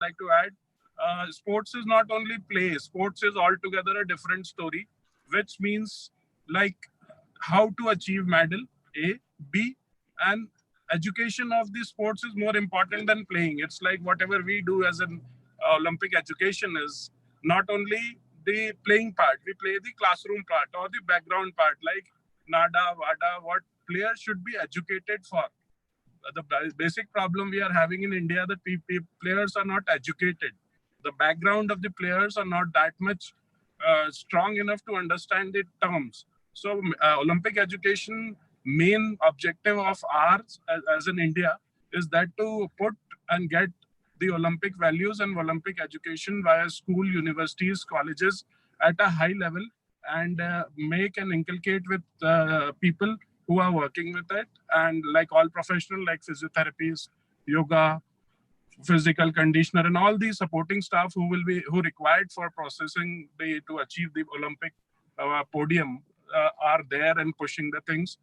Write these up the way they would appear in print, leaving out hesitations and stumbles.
like to add, sports is not only play, sports is altogether a different story, which means like how to achieve medal, A, B, and education of the sports is more important than playing. It's like whatever we do as an Olympic education is not only the playing part, we play the classroom part or the background part, like NADA, WADA, what players should be educated for. The basic problem we are having in India that players are not educated. The background of the players are not that much strong enough to understand the terms. So Olympic education main objective of ours as in India is that to put and get the Olympic values and Olympic education via school, universities, colleges at a high level and make and inculcate with people who are working with it and like all professional like physiotherapists, yoga, physical conditioner and all these supporting staff who required for processing to achieve the Olympic podium are there and pushing the things.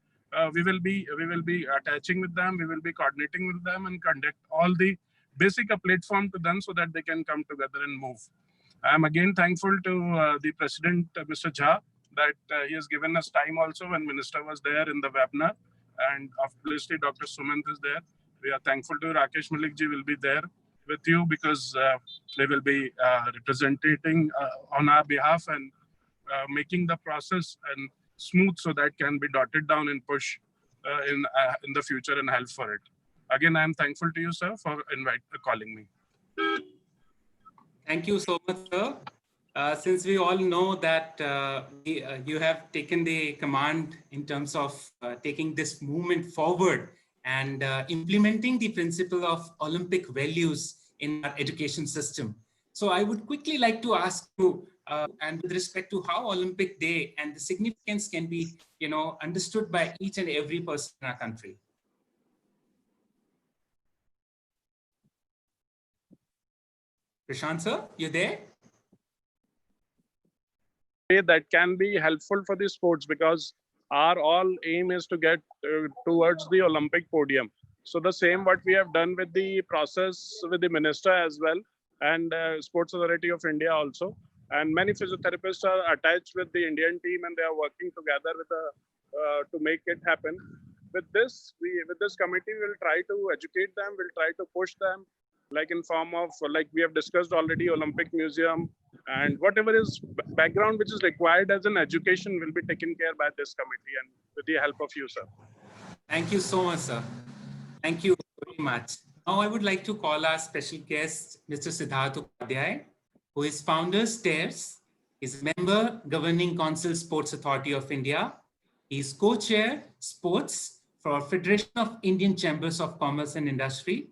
We will be attaching with them. We will be coordinating with them and conduct all the basic a platform to them so that they can come together and move. I am again thankful to the President, Mr. Jha, that he has given us time also when Minister was there in the webinar. And obviously, Dr. Sumant is there. We are thankful to Rakesh Malik ji will be there with you because they will be representing on our behalf and making the process and smooth so that can be dotted down and push in the future and help for it. Again, I am thankful to you, sir, for calling me. Thank you so much, sir. Since we all know that you have taken the command in terms of taking this movement forward and implementing the principle of Olympic values in our education system. So I would quickly like to ask you, and with respect to how Olympic Day and the significance can be, understood by each and every person in our country. Prashant sir, you there? That can be helpful for the sports because our all aim is to get towards the Olympic podium. So the same what we have done with the process with the minister as well and Sports Authority of India also. And many physiotherapists are attached with the Indian team and they are working together with to make it happen. With this committee, we'll try to educate them. We'll try to push them, like in form of like we have discussed already, Olympic Museum and whatever is background which is required as an education will be taken care by this committee and with the help of you, sir. Thank you so much, sir. Thank you very much. Now I would like to call our special guest, Mr. Siddharth Upadhyay, who is founder STAIRS, is member Governing Council Sports Authority of India. He is co-chair Sports for Federation of Indian Chambers of Commerce and Industry.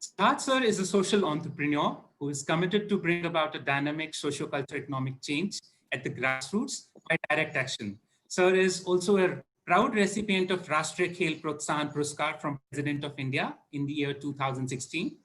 Siddharth sir is a social entrepreneur who is committed to bring about a dynamic socio-cultural economic change at the grassroots by direct action. Sir is also a proud recipient of Rashtriya Khel Protsahan Puraskar from President of India in the year 2016.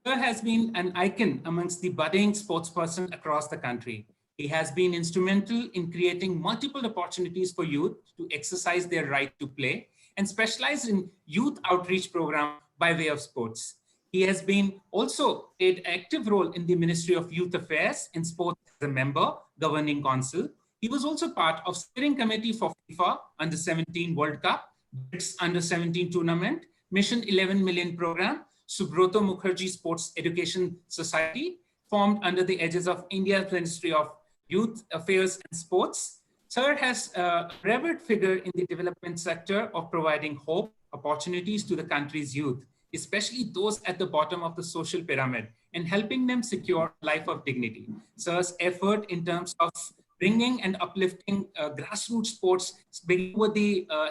Sir has been an icon amongst the budding sportsperson across the country. He has been instrumental in creating multiple opportunities for youth to exercise their right to play and specialize in youth outreach program by way of sports. He has been also played an active role in the Ministry of Youth Affairs and Sports as a member, Governing Council. He was also part of steering committee for FIFA Under-17 World Cup, BRICS Under-17 tournament, Mission 11 Million program, Subroto Mukherjee Sports Education Society, formed under the edges of India's Ministry of Youth Affairs and Sports. Sir has a revered figure in the development sector of providing hope, opportunities to the country's youth, especially those at the bottom of the social pyramid, and helping them secure a life of dignity. Sir's effort in terms of bringing and uplifting grassroots sports began with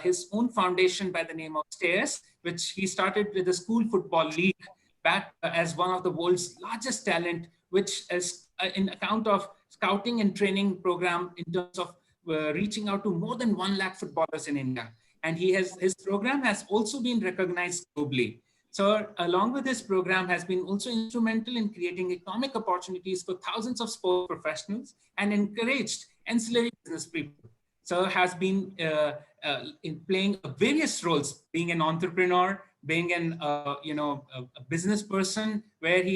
his own foundation by the name of STAIRS, which he started with the School Football League, back as one of the world's largest talent, which is in account of scouting and training program in terms of reaching out to more than 1 lakh footballers in India. And his program has also been recognized globally. So along with this program has been also instrumental in creating economic opportunities for thousands of sport professionals and encouraged ancillary business people. So has been in playing various roles, being an entrepreneur, being a business person where he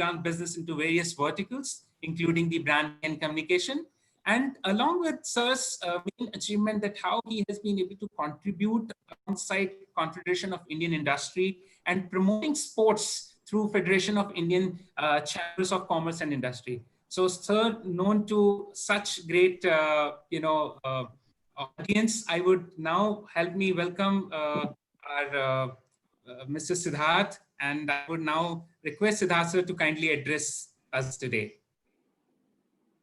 run business into various verticals, including the brand and communication. And along with Sir's main achievement, that how he has been able to contribute alongside Confederation of Indian Industry and promoting sports through Federation of Indian Chambers of Commerce and Industry. So, Sir, known to such great, audience, I would now help me welcome our Mr. Siddharth, and I would now request Siddharth sir to kindly address us today.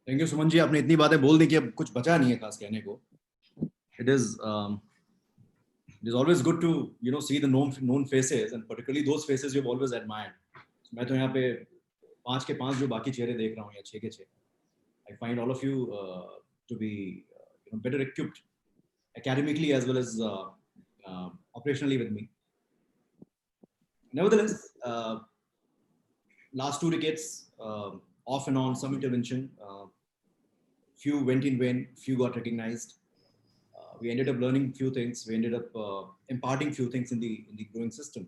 Thank you, Suman ji. आपने इतनी बातें बोल दी कि अब कुछ बचा नहीं है खास कहने को. It is always good to see the known faces, and particularly those faces you've always admired. So, मैं तो यहाँ पे 5 के 5 जो बाकी चेहरे देख रहा हूँ या 6 के 6. I find all of you to be better equipped academically as well as operationally with me. Nevertheless, last 2 decades, off and on, some intervention. Few went in vain, few got recognized. We ended up learning few things. We ended up imparting few things in the growing system.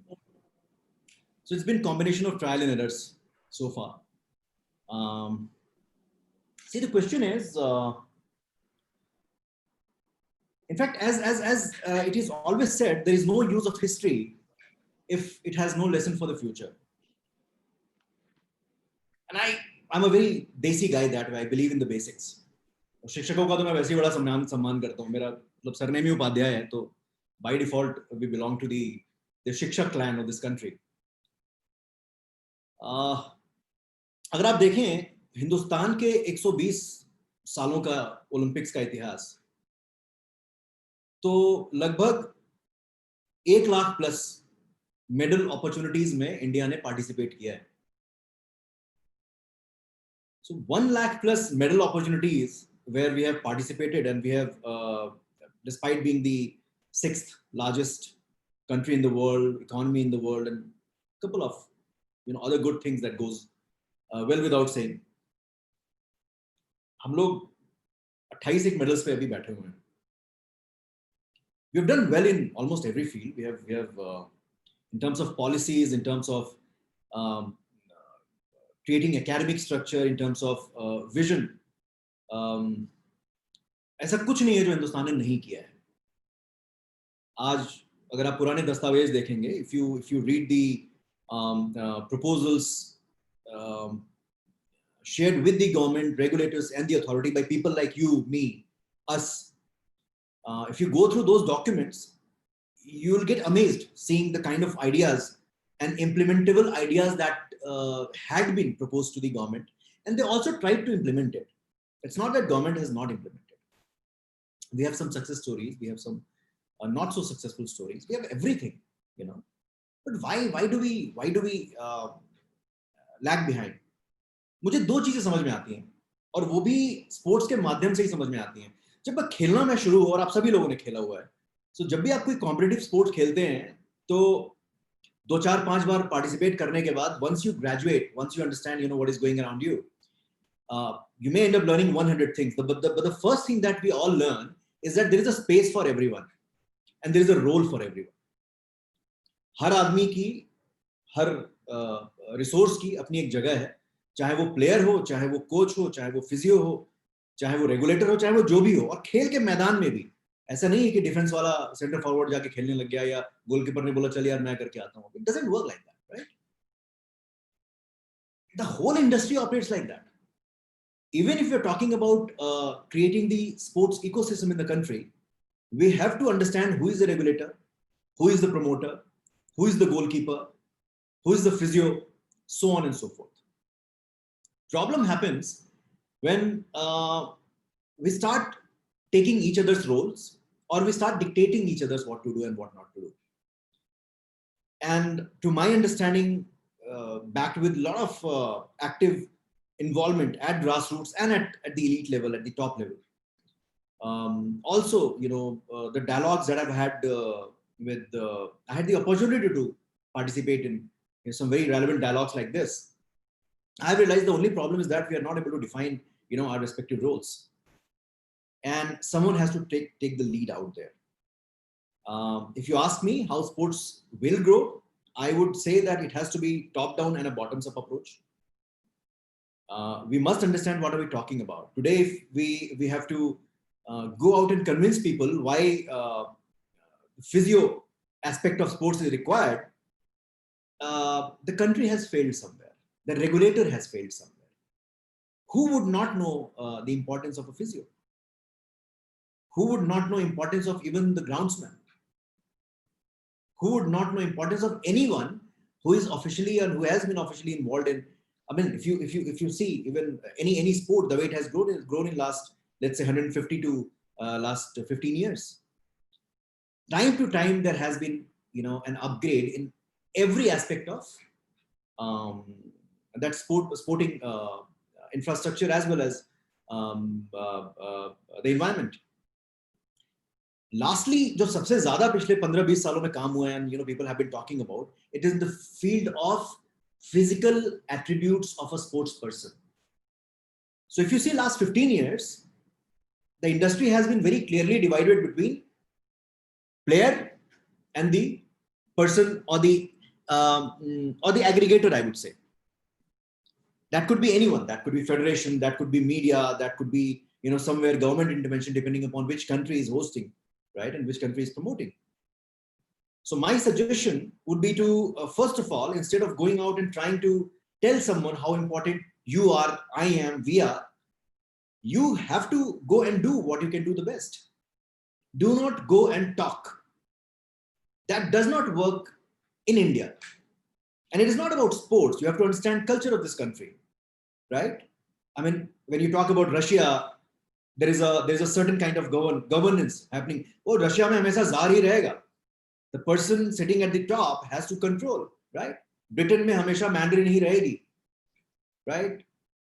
So it's been a combination of trial and errors so far. See, the question is, in fact, as it is always said, there is no use of history if it has no lesson for the future. And I'm a very desi guy that way. I believe in the basics. शिक्षकों का तो मैं वैसे ही बड़ा सम्मान करता हूँ. मेरा मतलब सरनेम ही उपाध्याय है, तो by default we belong to the शिक्षक clan of this country. अगर आप देखें हिंदुस्तान के 120 सालों का ओलंपिक्स का इतिहास, तो लगभग 1 लाख प्लस मेडल अपॉर्चुनिटीज में इंडिया ने पार्टिसिपेट किया है. So 1 lakh plus medal opportunities where we have participated, and we have, despite being the 6th largest country in the world, economy in the world, and a couple of other good things that goes well without saying, हम लोग 28 medals पे अभी बैठे हुए हैं. We have done well in almost every field. We have in terms of policies, in terms of creating academic structure, in terms of vision. ऐसा कुछ नहीं है जो हिंदुस्तान ने नहीं किया है. आज अगर आप पुराने दस्तावेज देखेंगे, if you read the proposals shared with the government, regulators, and the authority by people like you, me, us, if you go through those documents, you will get amazed seeing the kind of ideas and implementable ideas that had been proposed to the government, and they also tried to implement it. It's not that government has not implemented. We have some success stories, we have some not so successful stories, we have everything, but why do we lag behind? मुझे 2 चीजें समझ में आती हैं, और वो भी sports के माध्यम से ही समझ में आती हैं. जब मैं खेलना मैं शुरू हुआ, और आप सभी लोगों ने खेला हुआ है, so जब भी आप कोई कॉम्पिटिटिव स्पोर्ट्स खेलते हैं, तो 2, 4, 5 बार पार्टिसिपेट करने के बाद, once you graduate, once you understand what is going around you, you may end up learning 100 things, but the first thing that we all learn is that there is a space for everyone and there is a role for everyone. हर आदमी की, हर resource की अपनी एक जगह है, चाहे वो player हो, चाहे वो कोच हो, चाहे वो फिजियो हो, चाहे वो रेगुलेटर हो, चाहे वो जो भी हो. और खेल के मैदान में भी ऐसा नहीं है कि डिफेंस वाला सेंटर फॉरवर्ड जाके खेलने लग गया, या गोलकीपर ने बोला चल यार मैं करके आता हूं. It doesn't work like that, right? The whole industry operates like that. Even if you're talking about creating the sports ecosystem in the country, we have to understand who is the regulator, who is the promoter, who is the goalkeeper, who is the physio, so on and so forth. Problem happens when we start taking each other's roles, or we start dictating each other's what to do and what not to do. And to my understanding, backed with a lot of active involvement at grassroots and at the elite level, at the top level. Also, the dialogues that I've had I had the opportunity to participate in some very relevant dialogues like this. I realized the only problem is that we are not able to define, our respective roles. And someone has to take the lead out there. If you ask me how sports will grow, I would say that it has to be top down and a bottoms up approach. We must understand what are we talking about. Today, if we have to go out and convince people why physio aspect of sports is required, the country has failed somewhere. The regulator has failed somewhere. Who would not know the importance of a physio? Who would not know importance of even the groundsman? Who would not know importance of anyone who is officially and who has been officially involved in? I mean, if you see even any sport, the way it has grown in last, let's say 150 to last 15 years. Time to time, there has been an upgrade in every aspect of that sporting infrastructure as well as the environment. Lastly, जो सबसे ज़्यादा पिछले 15-20 सालों में काम हुआ है, and people have been talking about, it is in the field of physical attributes of a sports person. So if you see last 15 years, the industry has been very clearly divided between player and the person or the aggregator, I would say. That could be anyone. That could be federation. That could be media. That could be somewhere government intervention, depending upon which country is hosting, right, and which country is promoting. So my suggestion would be to first of all, instead of going out and trying to tell someone how important you are, I am, we are, you have to go and do what you can do the best. Do not go and talk. That does not work in India. And it is not about sports. You have to understand culture of this country, right? I mean, when you talk about Russia, there is a certain kind of governance happening. Oh, Russia mein hamesha czar hi rahega. The person sitting at the top has to control, right? Britain mein hamesha Mandarin hi rahegi, right?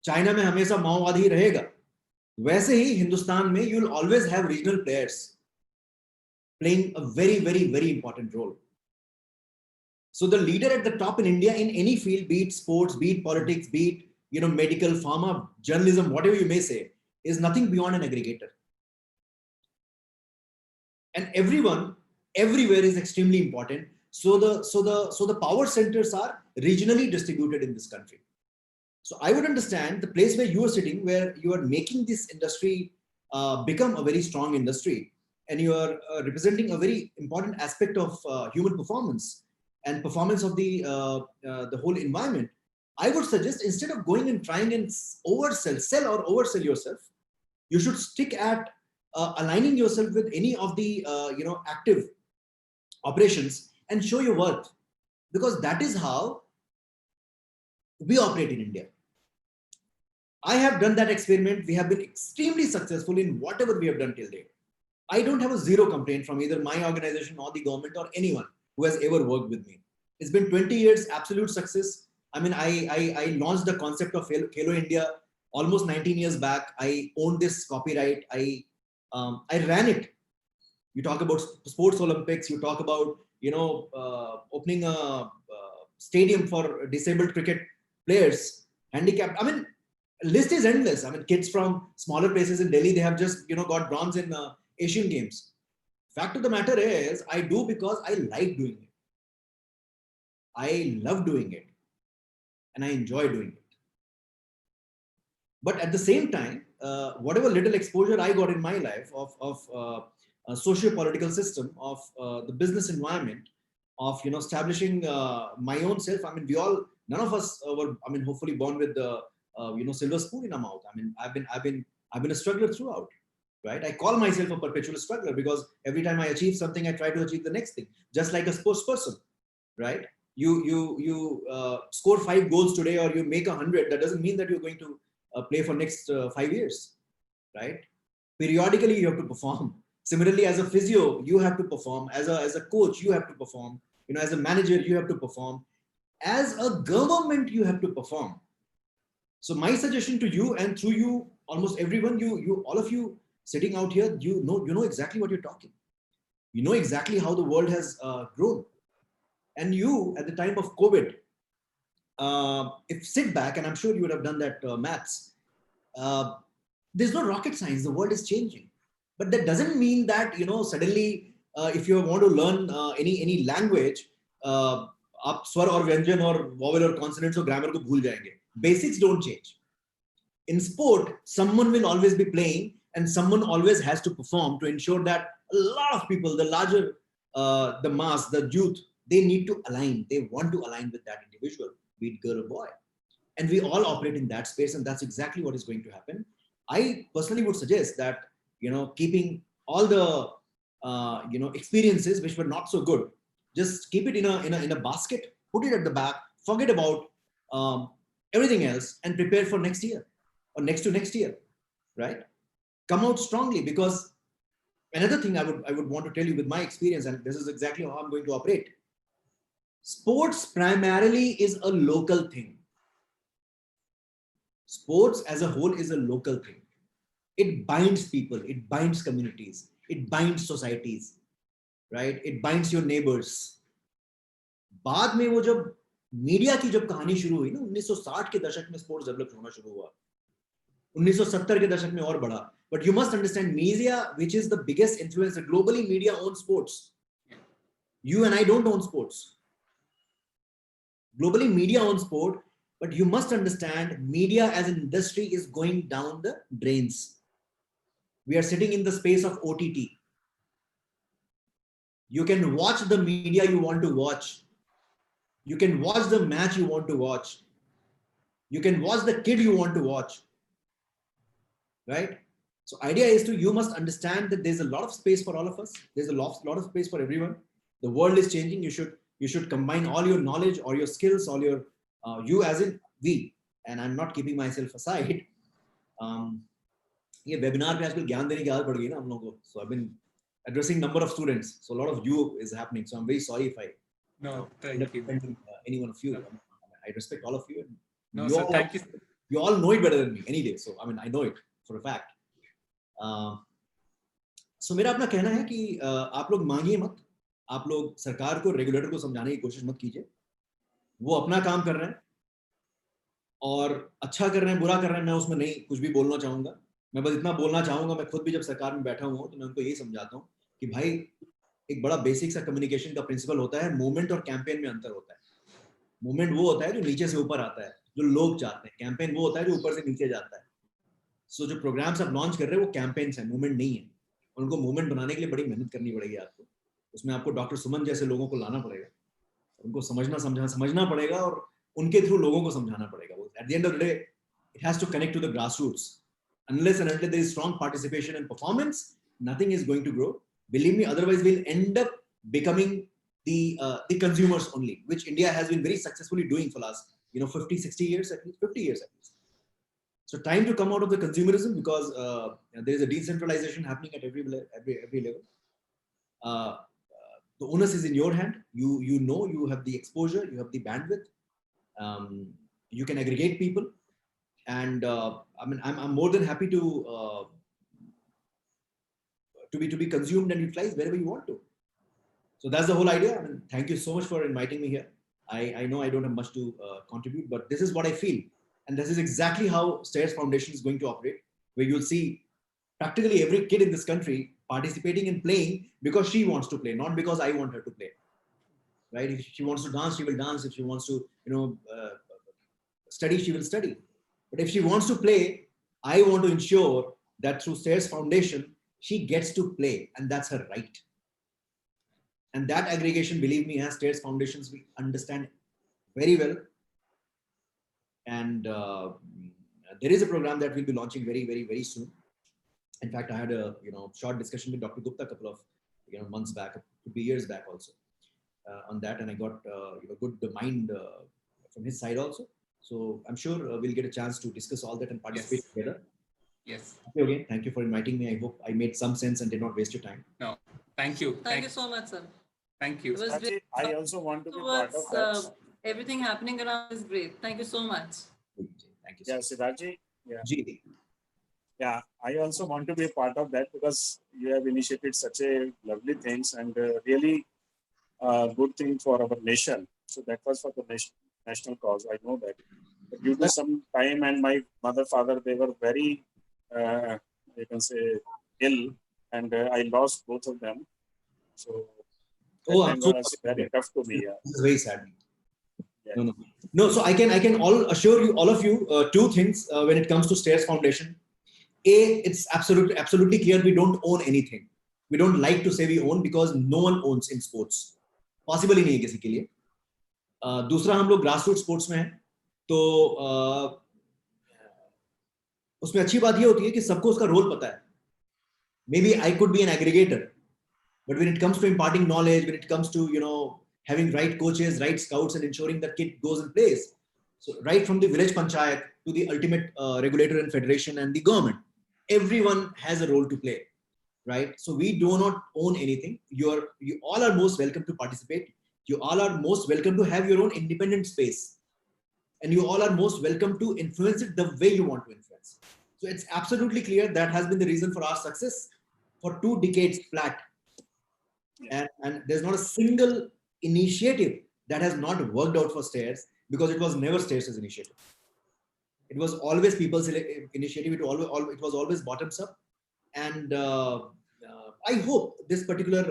China mein hamesha Maowadi hi rahega. वैसे ही हिंदुस्तान में you will always have regional players playing a very, very, very important role. So the leader at the top in India in any field, be it sports, be it politics, be it medical, pharma, journalism, whatever you may say, is nothing beyond an aggregator. And everyone, everywhere is extremely important. So the power centers are regionally distributed in this country. So I would understand the place where you are sitting, where you are making this industry become a very strong industry, and you are representing a very important aspect of human performance and performance of the whole environment. I would suggest, instead of going and trying and oversell yourself, you should stick at aligning yourself with any of the active operations and show your worth, because that is how we operate in India. I have done that experiment. We have been extremely successful in whatever we have done till date. I don't have a zero complaint from either my organization or the government or anyone who has ever worked with me. It's been 20 years, absolute success. I mean, I launched the concept of Khelo India almost 19 years back. I owned this copyright. I ran it. You talk about sports Olympics. You talk about opening a stadium for disabled cricket players, handicapped. I mean, list is endless. I mean, kids from smaller places in Delhi, they have just got bronze in Asian Games. Fact of the matter is, I do because I like doing it. I love doing it, and I enjoy doing it. But at the same time, whatever little exposure I got in my life of a socio-political system, of the business environment, of establishing my own self. I mean, none of us were, I mean, hopefully born with the silver spoon in our mouth. I mean, I've been a struggler throughout, right? I call myself a perpetual struggler because every time I achieve something, I try to achieve the next thing, just like a sports person, right? You score 5 goals today, or you make 100. That doesn't mean that you're going to play for next 5 years, right? Periodically, you have to perform. Similarly, as a physio, you have to perform. As a coach, you have to perform. As a manager, you have to perform. As a government, you have to perform. So my suggestion to you, and through you, almost everyone, all of you sitting out here, you know exactly what you're talking. You know exactly how the world has grown. And you, at the time of COVID, if sit back, and I'm sure you would have done that maths, there's no rocket science. The world is changing. But that doesn't mean that, suddenly, if you want to learn any language, आप स्वर और व्यंजन और vowel और consonants और grammar को भूल जाएंगे. Basics don't change. In sport, someone will always be playing and someone always has to perform to ensure that a lot of people, the larger, the mass, the youth, they need to align. They want to align with that individual, be it girl or boy. And we all operate in that space, and that's exactly what is going to happen. I personally would suggest that, keeping all the, experiences which were not so good, just keep it in a basket, put it at the back, forget about everything else, and prepare for next year or next to next year, right? Come out strongly, because another thing I would want to tell you with my experience, and this is exactly how I'm going to operate. Sports primarily is a local thing. Sports as a whole is a local thing. It binds people, it binds communities, it binds societies, right? It binds your neighbors. बाद में वो जब media की जब कहानी शुरू हुई ना, 1960 के दशक में स्पोर्ट्स डेवलप होना शुरू हुआ, 1970 के दशक में और बढ़ा. But you must understand, media, which is the biggest influencer globally, media owns sports. You and I don't own sports. Globally, media owns sport, but you must understand, media as an industry is going down the drains. We are sitting in the space of OTT. You can watch the media you want to watch. You can watch the match you want to watch. You can watch the kid you want to watch. Right? So idea is you must understand that there's a lot of space for all of us. There's a lot of space for everyone. The world is changing. You should combine all your knowledge, all your skills, all your, you as in we, and I'm not keeping myself aside. ये webinar पे आजकल ज्ञान देने की आदत पड़ गई ना हम लोगों को. So I've been addressing number of students. So a lot of you is happening. So I'm very sorry if I thank you. Any one of you. I respect all of you. And No, sir, thank you. You all know it better than me any day. So I mean, I know it for a fact. So मेरा अपना कहना है कि आप लोग मांगिए मत, आप लोग सरकार को, रेगुलेटर को समझाने की कोशिश मत कीजिए. वो अपना काम कर रहे हैं और अच्छा कर रहे हैं, बुरा कर रहे हैं, मैं उसमें नहीं कुछ भी बोलना चाहूंगा. मैं बस इतना बोलना चाहूंगा, मैं खुद भी जब सरकार में बैठा हुआ हूं तो मैं उनको यही समझाता हूँ कि भाई, एक बड़ा बेसिक सा कम्युनिकेशन का प्रिंसिपल होता है. मूवमेंट और कैंपेन में अंतर होता है. मूवमेंट वो होता है जो नीचे से ऊपर आता है, जो लोग चाहते हैं. कैंपेन वो होता है जो ऊपर से नीचे जाता है. सो जो प्रोग्राम्स आप लॉन्च कर रहे हैं वो कैंपेन्स हैं, मूवमेंट नहीं है. उनको मूवमेंट बनाने के लिए बड़ी मेहनत करनी पड़ेगी आपको. उसमें आपको डॉक्टर सुमन जैसे लोगों को लाना पड़ेगा, उनको समझना पड़ेगा और उनके थ्रू लोगों को समझाना पड़ेगा. At the end of the day, it has to connect to the grassroots. Unless and until there is strong participation and performance, nothing is going to grow. Believe me, otherwise we'll end up becoming the consumers only, which India has been very successfully doing for last 50, 60 years at least, 50 years at least. So time to come out of the consumerism, because there is a decentralization happening at every level. The onus is in your hand. You know, you have the exposure, you have the bandwidth. You can aggregate people, and I mean, I'm more than happy to be consumed and utilized wherever you want to. So that's the whole idea. I mean, thank you so much for inviting me here. I know I don't have much to contribute, but this is what I feel. And this is exactly how Stairs Foundation is going to operate, where you'll see practically every kid in this country participating and playing because she wants to play, not because I want her to play. Right? If she wants to dance, she will dance. If she wants to, study, she will study. But if she wants to play, I want to ensure that through Stairs Foundation, she gets to play, and that's her right. And that aggregation, believe me, as Stairs Foundations, we understand very well. And there is a program that we'll be launching very, very, very soon. In fact, I had a short discussion with Dr. Gupta a couple of months back, could be years back also, on that, and I got good mind from his side also. So I'm sure we'll get a chance to discuss all that and participate together. Yes. Okay, thank you for inviting me. I hope I made some sense and did not waste your time. No, thank you. Thank you so much, sir. Thank you. It was great. I also want to be part of that. Everything happening around is great. Thank you so much. Thank you. Yeah, Siddharji. Yeah. G. Yeah, I also want to be a part of that because you have initiated such a lovely things and really good thing for our nation. So that was for the national cause. I know that. But due to some time and my mother, father, they were very, you can say, ill, and I lost both of them. So that time was very tough to me. Yeah. This is very sad. No. So I can all assure you, all of you, two things when it comes to Stairs Foundation. A, it's absolutely clear we don't own anything. We don't like to say we own because no one owns in sports. Possible ही नहीं है किसी के लिए. दूसरा, हम लोग grassroot sports में हैं, तो उसमें अच्छी बात ये होती है कि सबको उसका रोल पता है. Maybe I could be an aggregator, but when it comes to imparting knowledge, when it comes to having right coaches, right scouts, and ensuring that kid goes and plays, so right from the village panchayat to the ultimate regulator and federation and the government, everyone has a role to play, right? So we do not own anything. You all are most welcome to participate. You all are most welcome to have your own independent space, and you all are most welcome to influence it the way you want to influence. So it's absolutely clear that has been the reason for our success for 2 decades flat. And there's not a single initiative that has not worked out for Stairs, because it was never Stairs' initiative. It was always people's initiative. It was always bottoms up. And I hope this particular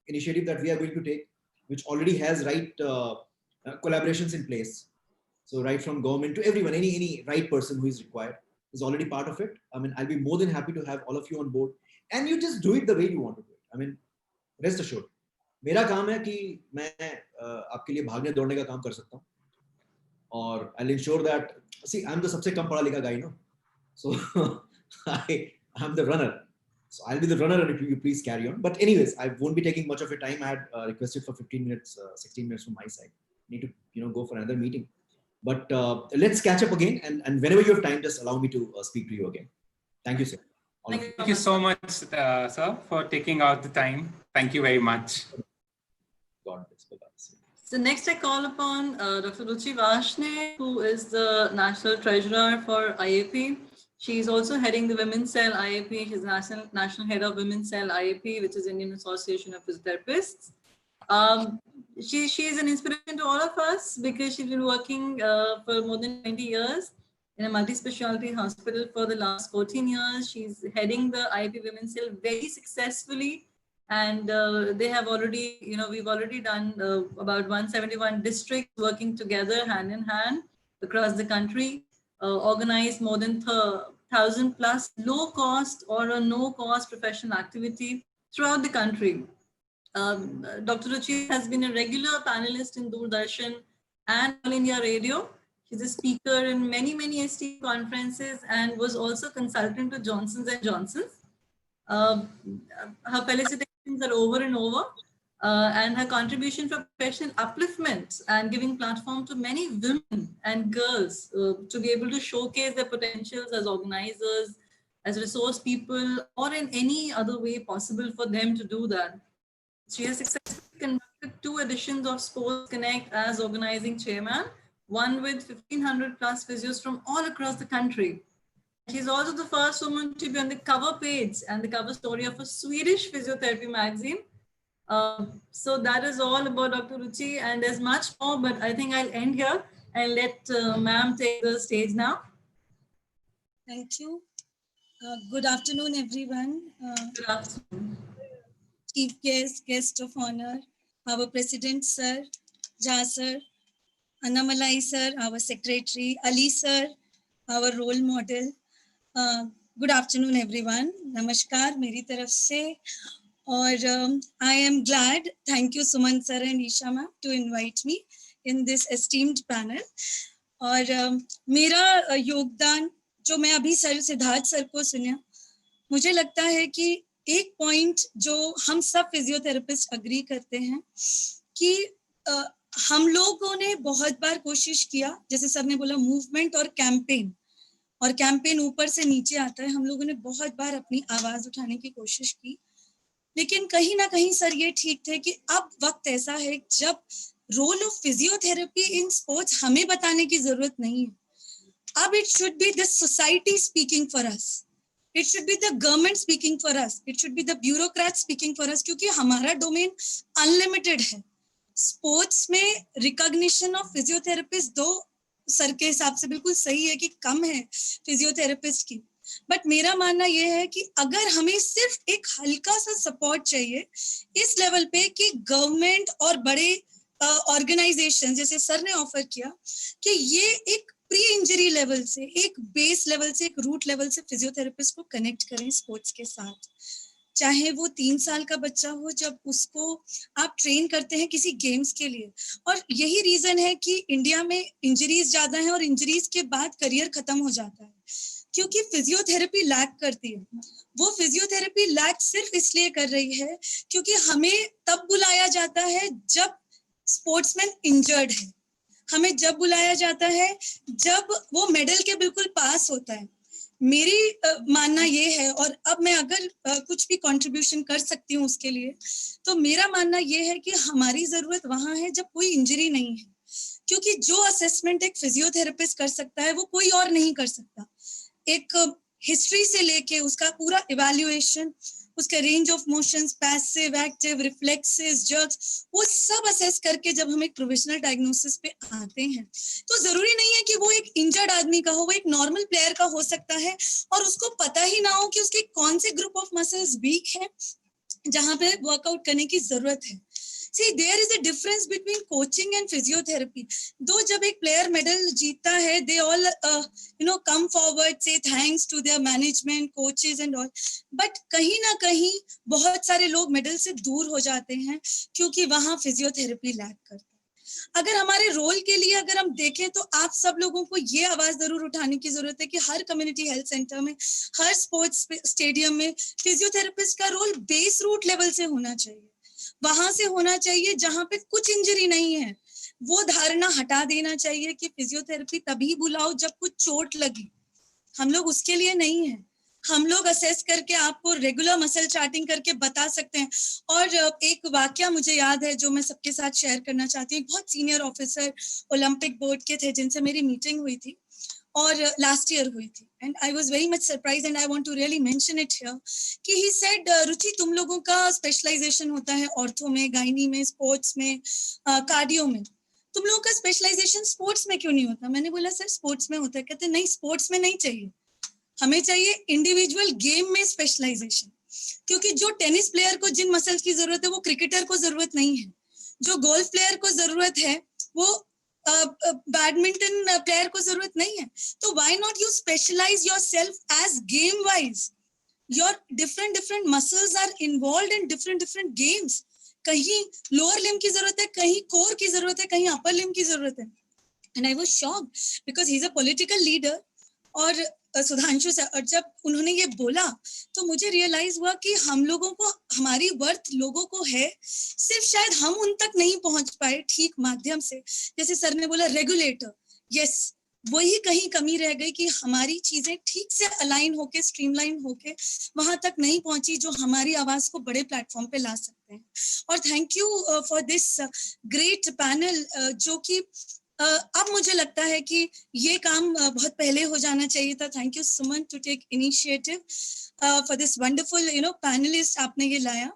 initiative that we are going to take, which already has right collaborations in place, so right from government to everyone, any right person who is required is already part of it. I mean, I'll be more than happy to have all of you on board, and you just do it the way you want to do it. I mean, rest assured, मेरा काम है कि मैं आपके लिए भागने दौड़ने का काम कर सकता हूँ, और I'll ensure that, see, I'm the सबसे कम पढ़ा लिखा guy, no? So I'm the runner. So I'll be the runner, and if you please carry on. But anyways, I won't be taking much of your time. I had requested for 15 minutes, 16 minutes from my side. Need to go for another meeting. But let's catch up again, and whenever you have time, just allow me to speak to you again. Thank you, sir. Thank you so much, sir, for taking out the time. Thank you very much. God bless. Bye-bye. So next I call upon Dr. Ruchi Vashne, who is the National Treasurer for IAP. She is also heading the Women's Cell IAP. She's National Head of Women's Cell IAP, which is Indian Association of Physiotherapists. She is an inspiration to all of us because she's been working for more than 20 years in a multi-specialty hospital for the last 14 years. She's heading the IAP Women's Cell very successfully. And they have already, we've already done about 171 districts working together hand in hand across the country, organized more than 1,000 plus low cost or a no cost professional activity throughout the country. Dr. Ruchi has been a regular panelist in Doordarshan and All India Radio. She's a speaker in many, many esteemed conferences and was also consultant to Johnson's & Johnson's. Her felicitations are over and over, and her contribution for professional upliftment and giving platform to many women and girls to be able to showcase their potentials as organizers, as resource people, or in any other way possible for them to do that. She has successfully conducted 2 editions of Sports Connect as organizing chairman, one with 1,500 plus physios from all across the country. She's also the first woman to be on the cover page and the cover story of a Swedish physiotherapy magazine. So that is all about Dr. Ruchi, and there's much more, but I think I'll end here and let ma'am take the stage now. Thank you. Good afternoon, everyone. Good afternoon. Chief guest of honor, our President, Sir, Jha Sir, Annamalai Sir, our Secretary, Ali Sir, our role model. Good afternoon, everyone. Namaskar, meri taraf se. Or I am glad, thank you Suman Sir and Isha ma'am to invite me in this esteemed panel. और मेरा योगदान जो मैं अभी sir Siddharth sir को सुना, मुझे लगता है कि एक पॉइंट जो हम सब फिजियोथेरेपिस्ट अग्री करते हैं कि हम लोगों ने बहुत बार कोशिश किया, जैसे सर ने बोला मूवमेंट और कैंपेन ऊपर से नीचे आता है, हम लोगों ने बहुत बार अपनी आवाज उठाने की कोशिश की, लेकिन कहीं ना कहीं सर ये ठीक थे कि अब वक्त ऐसा है जब role of physiotherapy in sports हमें बताने की जरूरत नहीं है. अब it should be the society speaking for us, it should be the government speaking for us, it should be the bureaucrat speaking for us, क्योंकि हमारा डोमेन अनलिमिटेड है. स्पोर्ट्स में रिकॉग्निशन ऑफ फिजियोथेरेपिस्ट दो सर के हिसाब से बिल्कुल सही है कि कम है फिजियोथेरेपिस्ट की, बट मेरा मानना यह है कि अगर हमें सिर्फ एक हल्का सा सपोर्ट चाहिए इस लेवल पे कि गवर्नमेंट और बड़े ऑर्गेनाइजेशन जैसे सर ने ऑफर किया कि ये एक प्री इंजरी लेवल से, एक बेस लेवल से, एक रूट लेवल से फिजियोथेरेपिस्ट को कनेक्ट करें स्पोर्ट्स के साथ। चाहे वो 3 साल का बच्चा हो जब उसको आप ट्रेन करते हैं किसी गेम्स के लिए। और यही रीजन है कि इंडिया में इंजरीज ज्यादा है और इंजरीज के बाद करियर खत्म हो जाता है, क्योंकि फिजियोथेरेपी लैक करती है। वो फिजियोथेरेपी लैक सिर्फ इसलिए कर रही है क्योंकि हमें तब बुलाया जाता है जब स्पोर्ट्समैन इंजर्ड है, हमें जब बुलाया जाता है जब वो मेडल के बिल्कुल पास होता है। मेरी मानना ये है, और अब मैं अगर कुछ भी कंट्रीब्यूशन कर सकती हूँ उसके लिए, तो मेरा मानना ये है कि हमारी जरूरत वहां है जब कोई इंजरी नहीं है, क्योंकि जो असेसमेंट एक फिजियोथेरेपिस्ट कर सकता है वो कोई और नहीं कर सकता। एक हिस्ट्री से लेके उसका पूरा इवैल्यूएशन, उसका range of motions, passive, active, reflexes, jerks, वो सब असेस करके जब हम एक प्रोविजनल डायग्नोसिस पे आते हैं, तो जरूरी नहीं है कि वो एक इंजर्ड आदमी का हो, वो एक नॉर्मल प्लेयर का हो सकता है और उसको पता ही ना हो कि उसके कौन से ग्रुप ऑफ मसल्स वीक है जहां पे वर्कआउट करने की जरूरत है। See, there is a difference between coaching and physiotherapy. Though जब एक player medal जीतता है, they all come forward, say thanks to their management, coaches and all. But कहीं ना कहीं बहुत सारे लोग मेडल से दूर हो जाते हैं क्योंकि वहाँ फिजियोथेरेपी लैक करता है। अगर हमारे रोल के लिए अगर हम देखें तो आप सब लोगों को ये आवाज जरूर उठाने की जरूरत है कि हर कम्युनिटी हेल्थ सेंटर में, हर स्पोर्ट्स स्टेडियम में फिजियोथेरेपिस्ट का रोल बेस रूट लेवल से होना चाहिए, वहां से होना चाहिए जहां पे कुछ इंजरी नहीं है। वो धारणा हटा देना चाहिए कि फिजियोथेरेपी तभी बुलाओ जब कुछ चोट लगी। हम लोग उसके लिए नहीं है। हम लोग असेस करके आपको रेगुलर मसल चार्टिंग करके बता सकते हैं। और एक वाकया मुझे याद है जो मैं सबके साथ शेयर करना चाहती हूँ। बहुत सीनियर ऑफिसर ओलंपिक बोर्ड के थे जिनसे मेरी मीटिंग हुई थी और लास्ट ईयर हुई थी, and I was very much surprised and I want to really mention it here कि ही सेड, रुचि तुम लोगों का स्पेशलाइजेशन होता है ऑर्थो में, गायनी में, स्पोर्ट्स में, कार्डियो में, तुम लोगों का स्पेशलाइजेशन स्पोर्ट्स में क्यों नहीं होता? मैंने बोला सर स्पोर्ट्स में होता है। कहते नहीं, स्पोर्ट्स में नहीं चाहिए, हमें चाहिए इंडिविजुअल गेम में स्पेशलाइजेशन, क्योंकि जो टेनिस प्लेयर को जिन मसल्स की जरूरत है वो क्रिकेटर को जरूरत नहीं है, जो गोल्फ प्लेयर को जरूरत है वो बैडमिंटन प्लेयर को जरूरत नहीं है। तो why not you specialize yourself as game wise? Your different muscles are involved in different games. कहीं लोअर लिम्ब की जरूरत है, कहीं कोर की जरूरत है, कहीं अपर लिम्ब की जरूरत है। And I was shocked because he is a political leader. और सुधांशु सर, और जब उन्होंने ये बोला तो मुझे रियलाइज हुआ कि हम लोगों को, हमारी वर्थ लोगों को है, सिर्फ शायद हम उन तक नहीं पहुंच पाए ठीक माध्यम से। जैसे सर ने बोला रेगुलेटर, यस, वही कहीं कमी रह गई कि हमारी चीजें ठीक से अलाइन होके, स्ट्रीमलाइन होके वहां तक नहीं पहुंची जो हमारी आवाज को बड़े प्लेटफॉर्म पे ला सकते हैं। और thank you for this great panel, जो कि अब मुझे लगता है कि ये काम बहुत पहले हो जाना चाहिए था। Thank you Suman to take initiative for this wonderful panelist आपने ये लाया।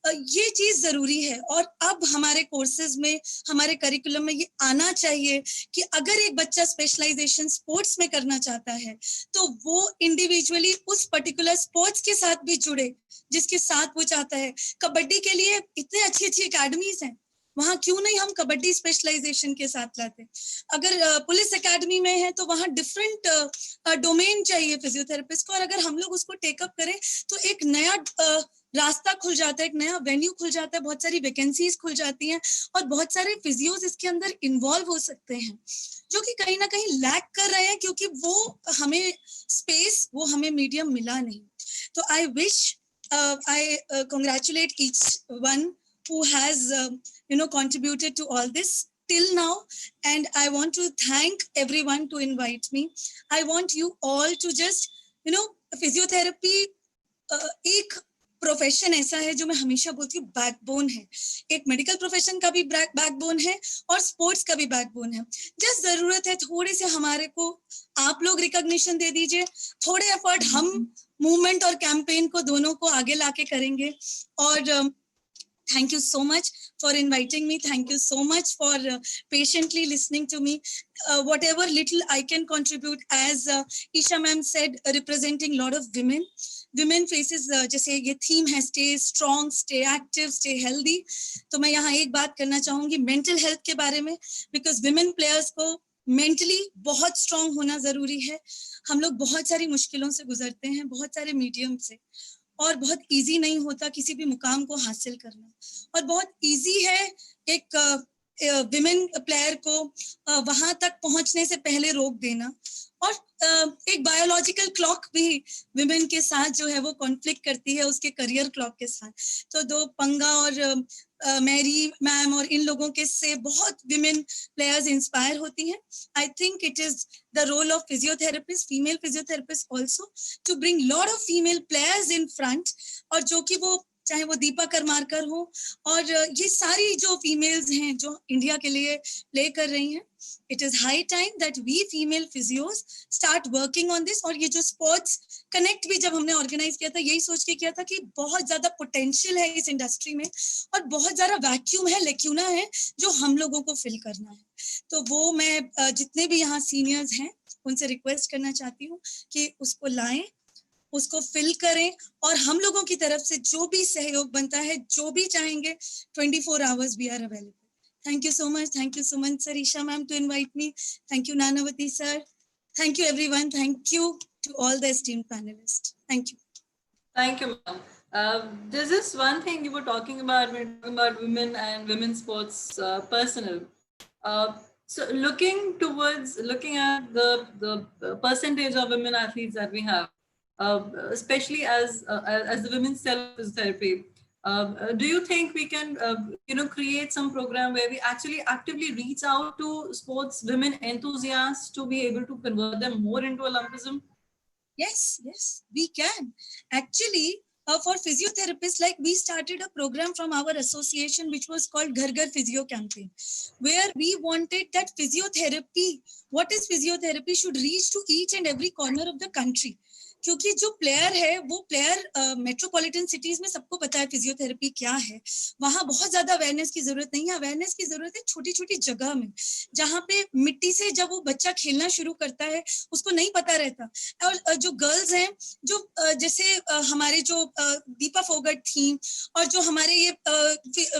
ये चीज जरूरी है और अब हमारे कोर्सेज में, हमारे करिकुलम में ये आना चाहिए कि अगर एक बच्चा स्पेशलाइजेशन स्पोर्ट्स में करना चाहता है तो वो इंडिविजुअली उस पर्टिकुलर स्पोर्ट्स के साथ भी जुड़े जिसके साथ वो चाहता है। कबड्डी के लिए इतने अच्छी एकेडमीज हैं, वहां क्यों नहीं हम कबड्डी स्पेशलाइजेशन के साथ लाते? अगर पुलिस एकेडमी में है तो वहां डिफरेंट डोमेन चाहिए फिजियोथेरेपिस्ट को, और अगर हम लोग उसको टेकअप करें तो एक नया रास्ता खुल जाता है, एक नया वेन्यू खुल जाता है, बहुत सारी वैकेंसीज खुल जाती हैं और बहुत सारे फिजियोज इसके अंदर इन्वॉल्व हो सकते हैं जो कि कहीं ना कहीं लैक कर रहे हैं क्योंकि वो हमें स्पेस, वो हमें मीडियम मिला नहीं। तो I wish, I congratulate each one who has contributed to all this till now, and I want to thank everyone to invite me. I want you all to just physiotherapy एक profession ऐसा है जो मैं हमेशा बोलती हूँ backbone है। एक मेडिकल प्रोफेशन का भी बैकबोन है और स्पोर्ट्स का भी बैकबोन है। जस्ट जरूरत है थोड़े से हमारे को आप लोग रिकॉग्निशन दे दीजिए, थोड़े एफर्ट हम मूवमेंट और कैंपेन को दोनों को आगे लाके करेंगे। और thank you so much. for inviting me. Thank you so much for patiently listening to me. Whatever little I can contribute, as Isha ma'am said, representing a lot of women. Women faces, जैसे ये theme है, stay strong, stay active, stay healthy. तो मैं यहाँ एक बात करना चाहूँगी mental health के बारे में, because women players को mentally बहुत strong होना जरूरी है. हम लोग बहुत सारी मुश्किलों से गुजरते हैं, बहुत सारे मीडियम से, और बहुत इजी नहीं होता किसी भी मुकाम को हासिल करना, और बहुत इजी है एक विमेन प्लेयर को वहां तक पहुंचने से पहले रोक देना, और एक बायोलॉजिकल क्लॉक भी विमेन के साथ जो है वो कॉन्फ्लिक्ट करती है उसके करियर क्लॉक के साथ. तो दो पंगा और मैरी मैम और इन लोगों के से बहुत विमेन प्लेयर्स इंस्पायर होती हैं. I think it is the role of physiotherapist, female physiotherapist also, to bring lot of female players in front, और जो कि वो चाहे वो दीपा करमारकर हो और ये सारी जो फीमेल्स हैं जो इंडिया के लिए प्ले कर रही हैं. It is high time that we female physios start working on this. और ये जो स्पोर्ट्स कनेक्ट भी जब हमने ऑर्गेनाइज किया था, यही सोच के किया था कि बहुत ज्यादा पोटेंशियल है इस इंडस्ट्री में, और बहुत ज्यादा वैक्यूम है, लेक्यूना है जो हम लोगों को फिल करना है. तो वो मैं जितने भी यहाँ सीनियर्स हैं उनसे रिक्वेस्ट करना चाहती हूँ कि उसको लाएं, उसको फिल करें, और हम लोगों की तरफ से जो भी सहयोग बनता है, जो भी चाहेंगे, 24 hours we are available. Thank you so much. Thank you Suman sir, Isha ma'am to invite me. Thank you Nanavati sir. Thank you everyone. Thank you to all the esteemed panelists. Thank you. Thank you, ma'am. There's this one thing you were talking about, women and women's sports personnel. So looking at the percentage of women athletes that we have, especially as the women's self-therapy, do you think we can create some program where we actually actively reach out to sports women enthusiasts to be able to convert them more into Olympism? Yes, we can. Actually, for physiotherapists, like we started a program from our association which was called Ghar Ghar Physio Campaign, where we wanted that physiotherapy, what is physiotherapy, should reach to each and every corner of the country. क्योंकि जो player है वो player metropolitan cities में सबको पता है physiotherapy क्या है, वहां बहुत ज्यादा अवेयरनेस की जरूरत नहीं है. अवेयरनेस की जरूरत है छोटी छोटी जगह में, जहाँ पे मिट्टी से जब वो बच्चा खेलना शुरू करता है उसको नहीं पता रहता. और जो गर्ल्स हैं, जो जैसे हमारे जो दीपा फोगट थी, और जो हमारे ये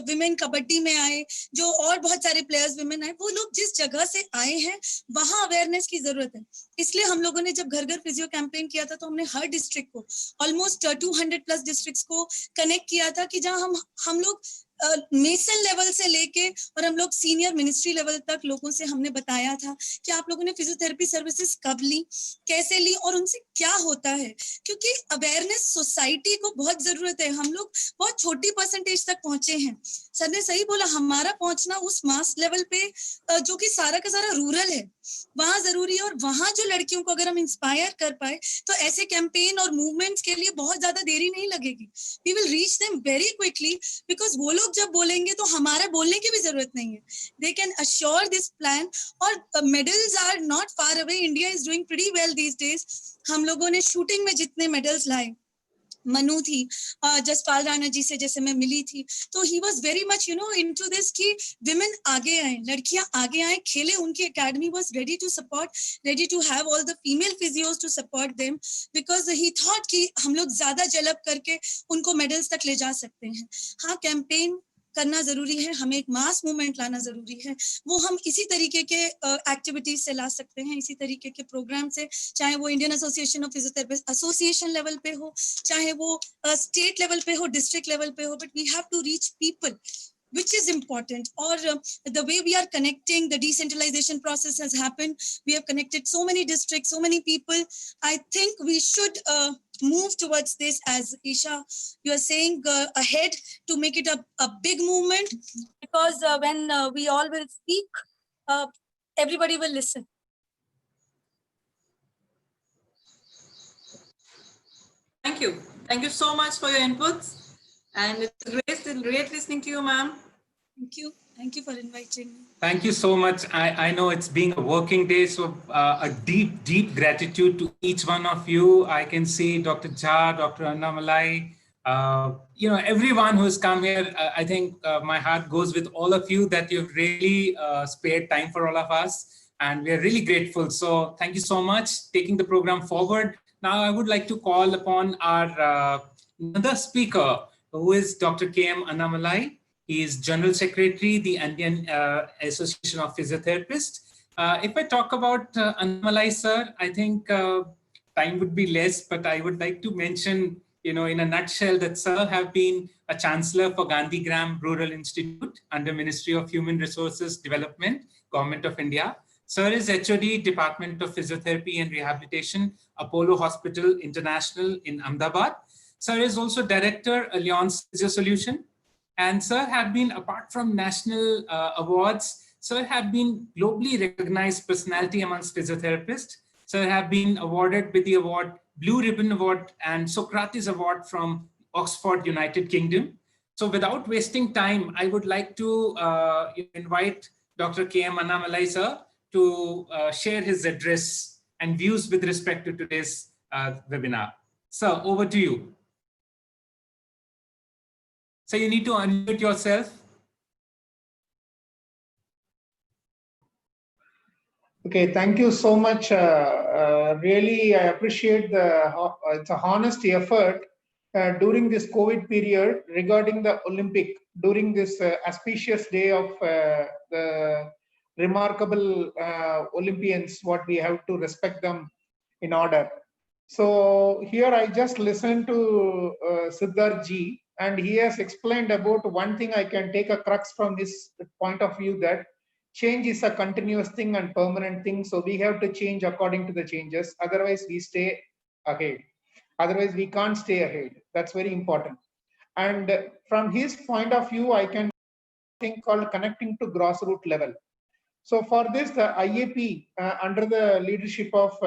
विमेन कबड्डी में आए, जो और बहुत सारे प्लेयर्स विमेन आए, वो लोग जिस जगह से आए हैं वहां अवेयरनेस की जरूरत है. इसलिए हम लोगों ने जब घर घर फिजियो कैंपेन किया था तो हमने हर डिस्ट्रिक्ट को, ऑलमोस्ट 200+ डिस्ट्रिक्ट्स को कनेक्ट किया था, कि जहां हम लोग मेसन लेवल से लेके और हम लोग सीनियर मिनिस्ट्री लेवल तक लोगों से हमने बताया था कि आप लोगों ने फिजियोथेरेपी सर्विसेज कब ली, कैसे ली, और उनसे क्या होता है. क्योंकि अवेयरनेस सोसाइटी को बहुत जरूरत है. हम लोग बहुत छोटी परसेंटेज तक पहुंचे हैं. सर ने सही बोला, हमारा पहुंचना उस मास लेवल पे जो कि सारा का सारा रूरल है, वहां जरूरी है. और वहां जो लड़कियों को अगर हम इंस्पायर कर पाए तो ऐसे कैंपेन और मूवमेंट्स के लिए बहुत ज्यादा देरी नहीं लगेगी. We will reach them very quickly, because वो लोग जब बोलेंगे तो हमारे बोलने की भी जरूरत नहीं है. They can assure this plan. और medals are not far away. India is doing pretty well these days. हम लोगों ने शूटिंग में जितने मेडल्स लाए, मनु थी, जसपाल राणा जी से जैसे मैं मिली थी, तो he was very much into this कि विमेन आगे आए, लड़कियां आगे आए, खेले. उनकी academy was ready to support, ready to have all the female physios to support them, because he thought कि हम लोग ज्यादा डेवलप करके उनको मेडल्स तक ले जा सकते हैं. हाँ, कैंपेन करना जरूरी है, हमें एक मास मूवमेंट लाना जरूरी है. वो हम इसी तरीके के एक्टिविटीज से ला सकते हैं, इसी तरीके के प्रोग्राम से, चाहे वो Indian association of physiotherapist association level पे हो, चाहे वो स्टेट लेवल पे हो, डिस्ट्रिक्ट लेवल पे हो. But we have to reach people, which is important. Or the way we are connecting, the decentralization process has happened. We have connected so many districts, so many people. I think we should move towards this, as Isha, you are saying, ahead, to make it a big movement, because when we all will speak, everybody will listen. Thank you. Thank you so much for your inputs. And it's great listening to you, ma'am. Thank you. Thank you for inviting me. Thank you so much. I know it's been a working day, so a deep gratitude to each one of you. I can see Dr. Jha, Dr. Annamalai, Everyone who's come here, I think my heart goes with all of you that you've really spared time for all of us. And we're really grateful. So thank you so much taking the program forward. Now I would like to call upon our another speaker, who is Dr. K.M. Annamalai. He is General Secretary, the Indian Association of Physiotherapists. If I talk about Annamalai, sir, I think time would be less, but I would like to mention, in a nutshell, that sir have been a chancellor for Gandhigram Rural Institute under Ministry of Human Resources Development, Government of India. Sir is HOD, Department of Physiotherapy and Rehabilitation, Apollo Hospital International in Ahmedabad. Sir is also Director, Allianz Physio Solution. And sir have been, apart from national awards, sir have been globally recognized personality amongst physiotherapists. Sir have been awarded with the award, Blue Ribbon Award and Socrates Award from Oxford, United Kingdom. So without wasting time, I would like to invite Dr. K.M. Annamalai, sir, to share his address and views with respect to today's webinar. Sir, over to you. So you need to unmute yourself. Okay, thank you so much. Really, I appreciate it's a honest effort during this COVID period regarding the Olympic, during this auspicious day of the remarkable Olympians, what we have to respect them in order. So here I just listened to Siddharth ji, and he has explained about one thing I can take a crux from his point of view, that change is a continuous thing and permanent thing. So we have to change according to the changes. Otherwise, we stay ahead. Otherwise, we can't stay ahead. That's very important. And from his point of view, I can think called connecting to grassroots level. So for this, the IAP under the leadership of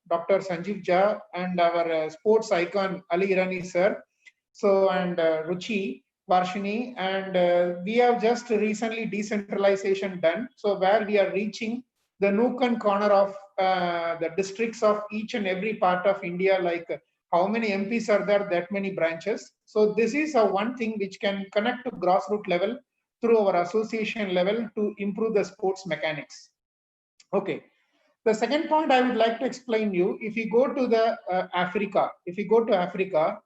Dr. Sanjeev Jha and our sports icon Ali Irani sir, so and Ruchi Varshini, and we have just recently decentralization done. So where we are reaching the nook and corner of the districts of each and every part of India, like how many MPs are there, that many branches. So this is a one thing which can connect to grassroots level through our association level to improve the sports mechanics. Okay. The second point I would like to explain you, if you go to the Africa,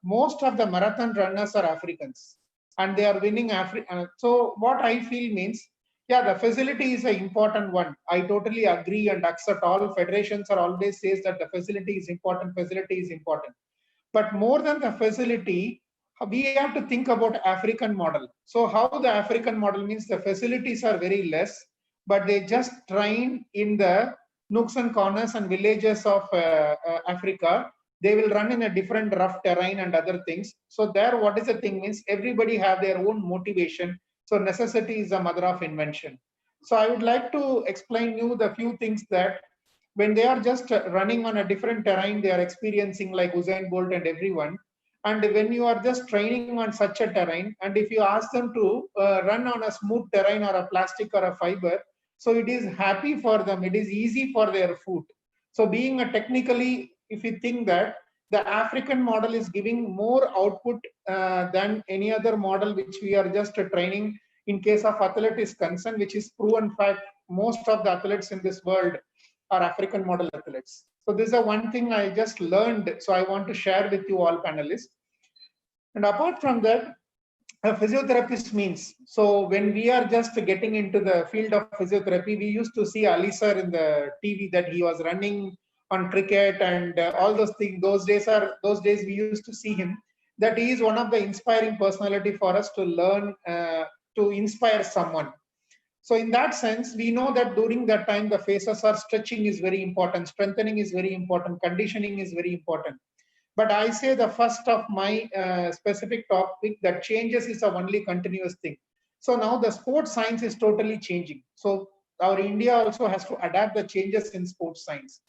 most of the marathon runners are Africans and they are winning Africa. So what I feel means, yeah, the facility is an important one. I totally agree and accept. All federations are always says that the facility is important, But more than the facility, we have to think about African model. So how the African model means, the facilities are very less, but they just train in the nooks and corners and villages of Africa. They will run in a different rough terrain and other things. So there, what is the thing means, everybody have their own motivation. So necessity is the mother of invention. So I would like to explain you the few things that when they are just running on a different terrain, they are experiencing like Usain Bolt and everyone. And when you are just training on such a terrain, and if you ask them to run on a smooth terrain or a plastic or a fiber, so it is happy for them, it is easy for their foot. So being a technically, if you think that the African model is giving more output than any other model which we are just training in case of athlete is concerned, which is proven fact, most of the athletes in this world are African model athletes. So this is the one thing I just learned. So I want to share with you all panelists. And apart from that, a physiotherapist means, so when we are just getting into the field of physiotherapy, we used to see Ali sir in the TV that he was running on cricket and all those things. Those days we used to see him, that he is one of the inspiring personality for us to learn, to inspire someone. So in that sense, we know that during that time, the phases are stretching is very important, strengthening is very important, conditioning is very important. But I say the first of my specific topic, that changes is a only continuous thing. So now the sports science is totally changing. So our India also has to adapt the changes in sports science.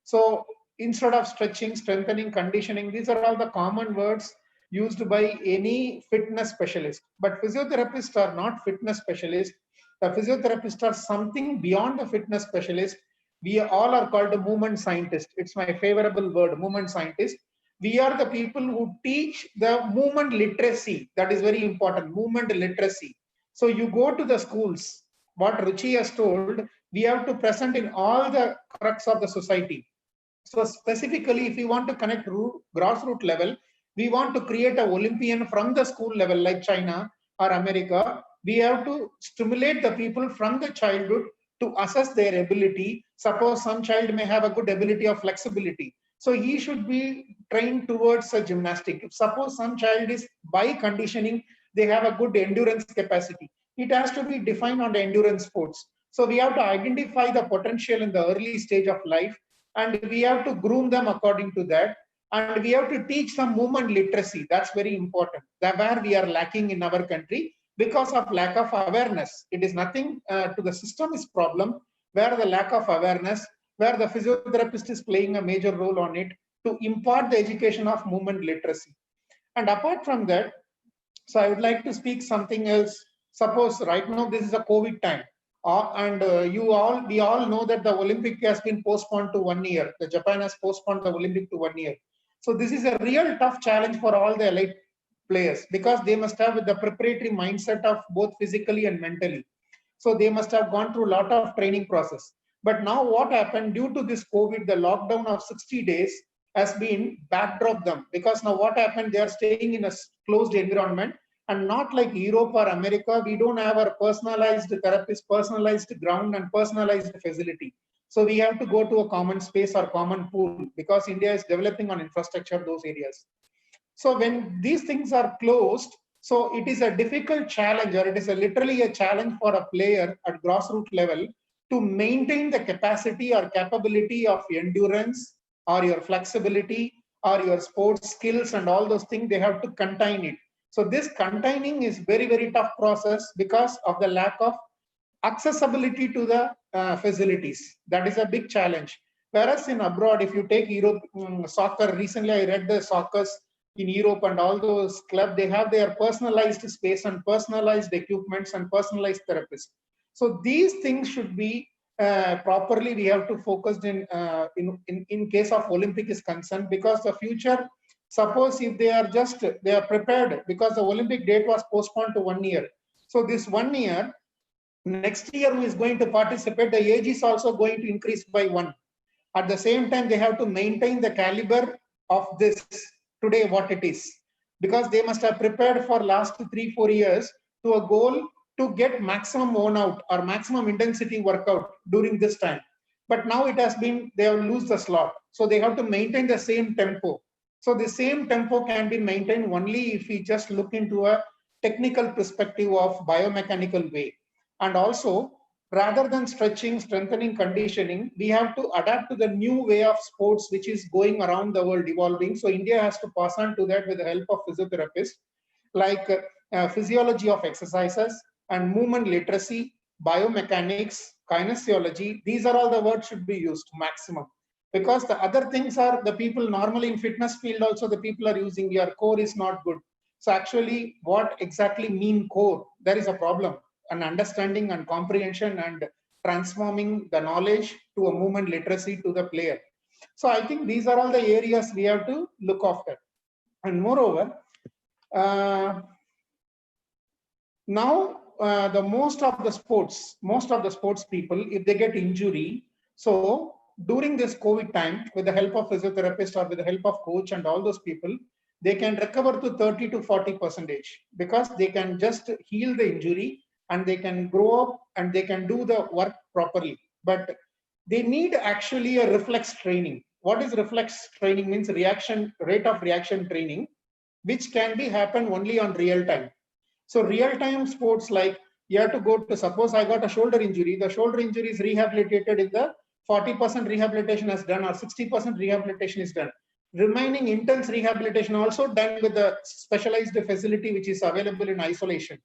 So instead of stretching, strengthening, conditioning, these are all the common words used by any fitness specialist. But physiotherapists are not fitness specialists. The physiotherapists are something beyond the fitness specialist. We all are called a movement scientist. It's my favorable word, movement scientist. we are the people who teach the movement literacy. That is very important, movement literacy. So you go to the schools, what Ruchi has told, we have to present in all the crux of the society. So specifically, if we want to connect grassroots level, we want to create an Olympian from the school level like China or America. We have to stimulate the people from the childhood to assess their ability. Suppose some child may have a good ability of flexibility. So he should be trained towards a gymnastic. If suppose some child is by conditioning, they have a good endurance capacity. It has to be defined on the endurance sports. So we have to identify the potential in the early stage of life, and we have to groom them according to that. And we have to teach some movement literacy. That's very important. That's where we are lacking in our country because of lack of awareness. It is nothing to the system is problem, where the lack of awareness, where the physiotherapist is playing a major role on it to impart the education of movement literacy. And apart from that, so I would like to speak something else. Suppose right now this is a COVID time. We all know that the Olympic has been postponed to 1 year. The Japan has postponed the Olympic to 1 year. So this is a real tough challenge for all the elite players, because they must have the preparatory mindset of both physically and mentally. So they must have gone through a lot of training process. But now what happened due to this COVID, the lockdown of 60 days has been backdrop them, because now what happened, they are staying in a closed environment. And not like Europe or America, we don't have our personalized therapist, personalized ground and personalized facility. So we have to go to a common space or common pool, because India is developing on infrastructure, those areas. So when these things are closed, so it is a difficult challenge, or it is literally a challenge for a player at grassroots level to maintain the capacity or capability of endurance or your flexibility or your sports skills and all those things. They have to contain it. So this containing is very, very tough process because of the lack of accessibility to the facilities. That is a big challenge. Whereas in abroad, if you take Europe soccer, recently I read the soccer in Europe and all those clubs, they have their personalized space and personalized equipments and personalized therapists. So these things should be properly, we have to focus in case of Olympic is concerned, because the future, suppose if they are prepared, because the Olympic date was postponed to 1 year. So this 1 year, next year who is going to participate, the age is also going to increase by 1. At the same time, they have to maintain the caliber of this today, what it is, because they must have prepared for last 3-4 years to a goal to get maximum worn out or maximum intensity workout during this time. But now it has been, they have lose the slot. So they have to maintain the same tempo. So the same tempo can be maintained only if we just look into a technical perspective of biomechanical way. And also, rather than stretching, strengthening, conditioning, we have to adapt to the new way of sports which is going around the world, evolving. So India has to pass on to that with the help of physiotherapists, like physiology of exercises and movement literacy, biomechanics, kinesiology. These are all the words should be used maximum. Because the other things are the people normally in fitness field also, the people are using your core is not good. So actually what exactly mean core? There is a problem, an understanding and comprehension and transforming the knowledge to a movement literacy to the player. So I think these are all the areas we have to look after. And moreover, now the most of the sports people, if they get injury, so during this COVID time, with the help of physiotherapist or with the help of coach and all those people, they can recover to 30 to 40%, because they can just heal the injury and they can grow up and they can do the work properly. But they need actually a reflex training. What is reflex training? Means rate of reaction training, which can be happen only on real time. So real time sports, like you have to go to, suppose I got a shoulder injury, the shoulder injury is rehabilitated in the 40% rehabilitation is done or 60% rehabilitation is done. Remaining intense rehabilitation also done with the specialized facility which is available in isolation.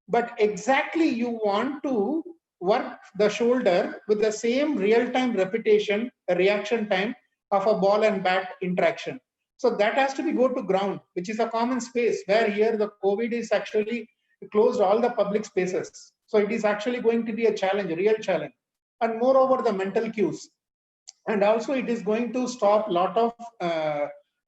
But exactly you want to work the shoulder with the same real-time repetition, reaction time of a ball and bat interaction. So that has to be go to ground, which is a common space, where here the COVID is actually closed all the public spaces. So it is actually going to be a challenge, a real challenge. And moreover, the mental cues. And also it is going to stop a lot of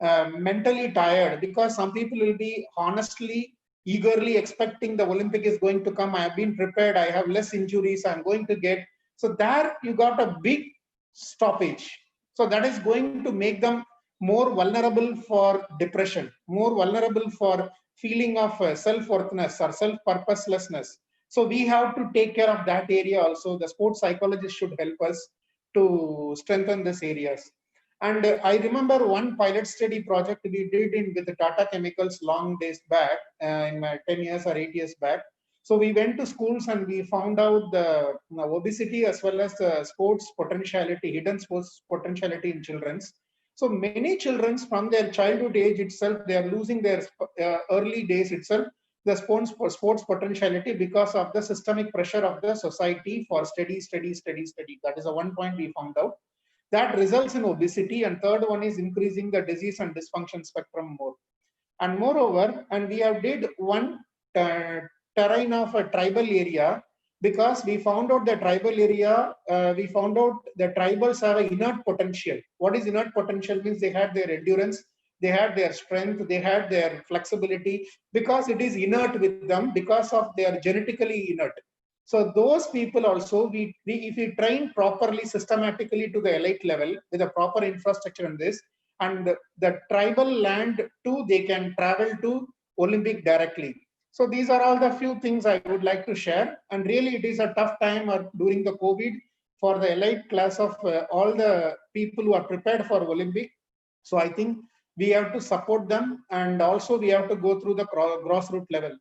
mentally tired, because some people will be honestly, eagerly expecting the Olympic is going to come. I have been prepared. I have less injuries. I'm going to get. So there you got a big stoppage. So that is going to make them more vulnerable for depression, more vulnerable for feeling of self-worthness or self-purposelessness. So we have to take care of that area also. The sports psychologist should help us to strengthen these areas. And I remember one pilot study project we did with the Tata Chemicals long days back, in my 10 years or 8 years back. So we went to schools and we found out the obesity as well as the sports potentiality, hidden sports potentiality in children's. So many children from their childhood age itself, they are losing their early days itself, the sports potentiality because of the systemic pressure of the society for study. That is the one point we found out. That results in obesity. And third one is increasing the disease and dysfunction spectrum more. And moreover, and we have did one terrain of a tribal area, because we found out the tribal area, we found out the tribals have an inert potential. What is inert potential means? They had their endurance, they had their strength, they had their flexibility, because it is inert with them, because of they are genetically inert. So those people also, if we train properly, systematically to the elite level with a proper infrastructure in this, and the tribal land too, they can travel to Olympic directly. So these are all the few things I would like to share. And really, it is a tough time during the COVID for the elite class of all the people who are prepared for Olympic. So I think we have to support them, and also we have to go through the grassroots level.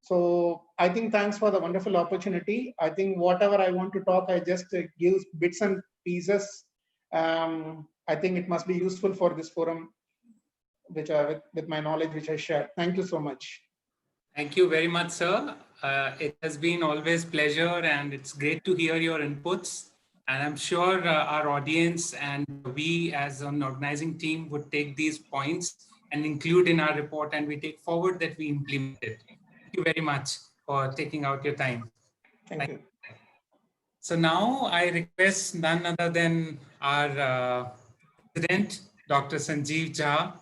So I think thanks for the wonderful opportunity. I think whatever I want to talk, I just give bits and pieces. I think it must be useful for this forum, which with my knowledge, which I share. Thank you so much. Thank you very much, sir. It has been always pleasure, and it's great to hear your inputs. And I'm sure our audience and we as an organizing team would take these points and include in our report, and we take forward that we implement it. Thank you very much for taking out your time. Thank you. So now I request none other than our President, Dr. Sanjeev Jha,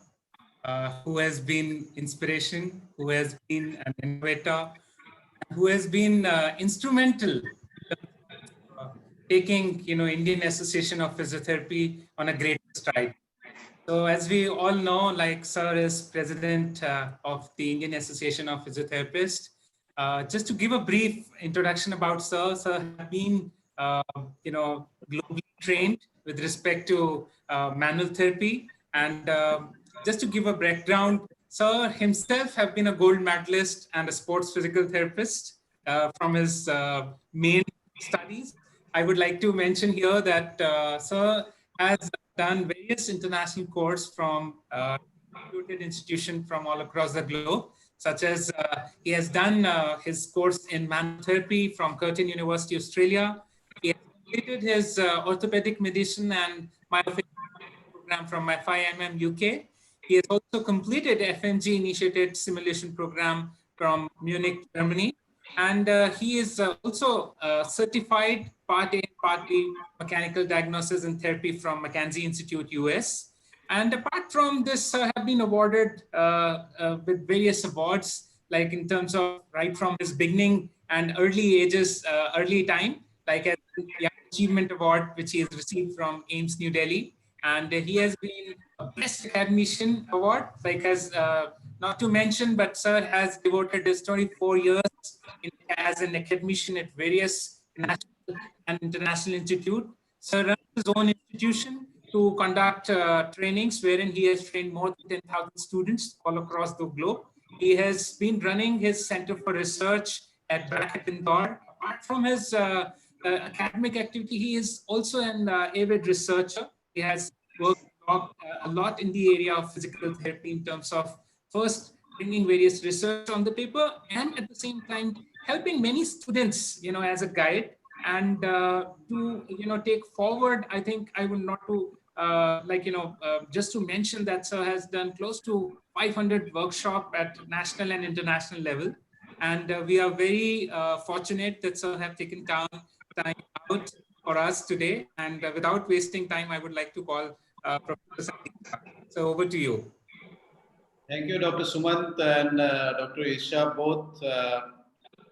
who has been inspiration, who has been an innovator, who has been instrumental taking Indian Association of Physiotherapy on a great stride. So as we all know, like sir is president of the Indian Association of Physiotherapists. Just to give a brief introduction about sir has been globally trained with respect to manual therapy. And just to give a background, sir himself have been a gold medalist and a sports physical therapist from his main studies. I would like to mention here that sir has done various international courses from reputed institutions from all across the globe, such as he has done his course in manual therapy from Curtin University, Australia. He has completed his orthopedic medicine and myophysiology program from FIMM UK. He has also completed FMG initiated simulation program from Munich, Germany. And he is also certified Part A, Part B mechanical diagnosis and therapy from McKenzie Institute, US. And apart from this, have been awarded with various awards, like in terms of right from his beginning and early ages, early time, like a Young Achievement Award, which he has received from AIIMS New Delhi. And he has been a Best Academician Award, like as not to mention, but sir has devoted his 24 years as an academician at various national and international institutes. Sir runs his own institution to conduct trainings wherein he has trained more than 10,000 students all across the globe. He has been running his Center for Research at BRACET Indore. Apart from his academic activity, he is also an avid researcher. He has worked a lot in the area of physical therapy in terms of first bringing various research on the paper and at the same time helping many students, as a guide and to, take forward. I think I would not to just to mention that sir has done close to 500 workshops at national and international level. And we are very fortunate that sir have taken time out for us today. And without wasting time, I would like to call Professor Sanjeev. So over to you. Thank you, Dr. Sumant and Dr. Isha, both.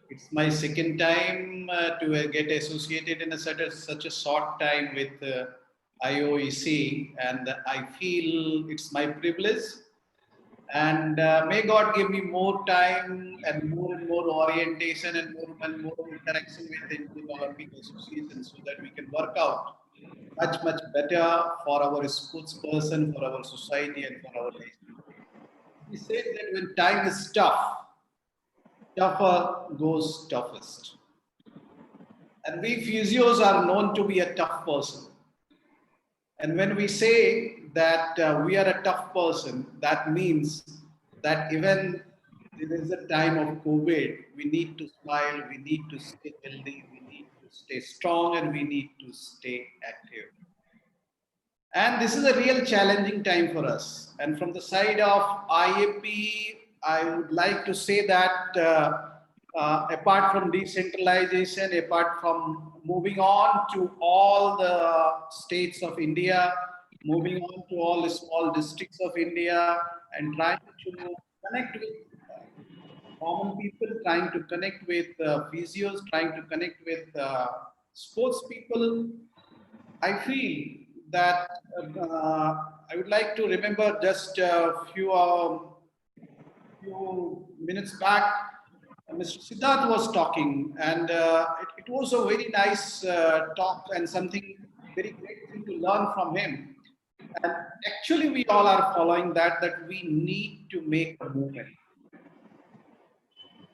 It's my second time to get associated in such a short time with IOEC, and I feel it's my privilege. And may God give me more time and more orientation and more interaction with the Indian Olympic Association, so that we can work out much better for our sports person, for our society, and for our nation. He said that when time is tough, tougher goes toughest. And we physios are known to be a tough person. And when we say that we are a tough person, that means that even there is a time of COVID, we need to smile, we need to stay healthy, we need to stay strong, and we need to stay active. And this is a real challenging time for us. And from the side of IAP, I would like to say that apart from decentralization, apart from moving on to all the states of India, moving on to all the small districts of India, and trying to connect with common people, trying to connect with physios, trying to connect with sports people, I feel that I would like to remember just a few minutes back, Mr. Siddharth was talking, and it was a very nice talk and something very great thing to learn from him. And actually, we all are following that we need to make a movement.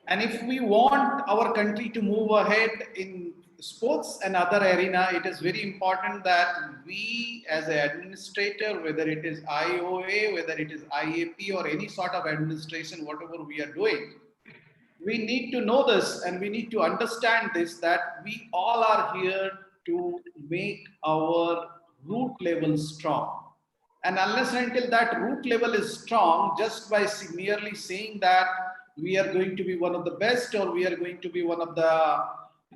And if we want our country to move ahead in sports and other arena, it is very important that we as an administrator, whether it is IOA, whether it is IAP or any sort of administration, whatever we are doing, we need to know this and we need to understand this, that we all are here to make our root level strong. And unless and until that root level is strong, just by merely saying that we are going to be one of the best or we are going to be one of the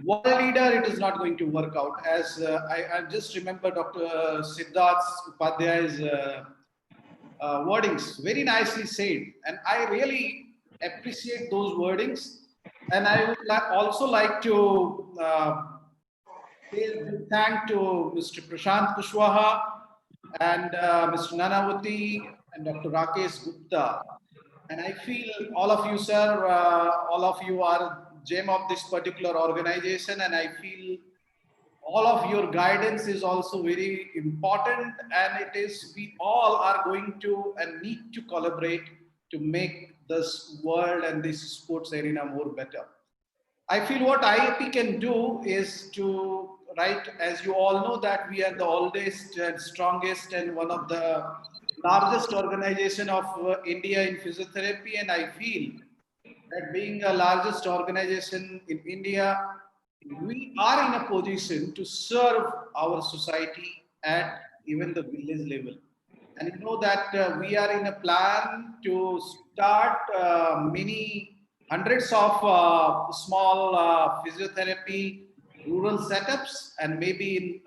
world leader, it is not going to work out. As I just remember Dr. Siddharth Upadhyay's wordings, very nicely said. And I really appreciate those wordings. And I would also like to say thank to Mr. Prashant Kushwaha and Mr. Nanavati and Dr. Rakesh Gupta. And I feel all of you, sir, all of you are gem of this particular organization, and I feel all of your guidance is also very important, and it is we all are going to and need to collaborate to make this world and this sports arena more better. I feel what IAP can do is to, right, as you all know that we are the oldest and strongest and one of the largest organization of India in physiotherapy, and I feel that being the largest organization in India, we are in a position to serve our society at even the village level. And you know that we are in a plan to start many hundreds of small physiotherapy rural setups, and maybe in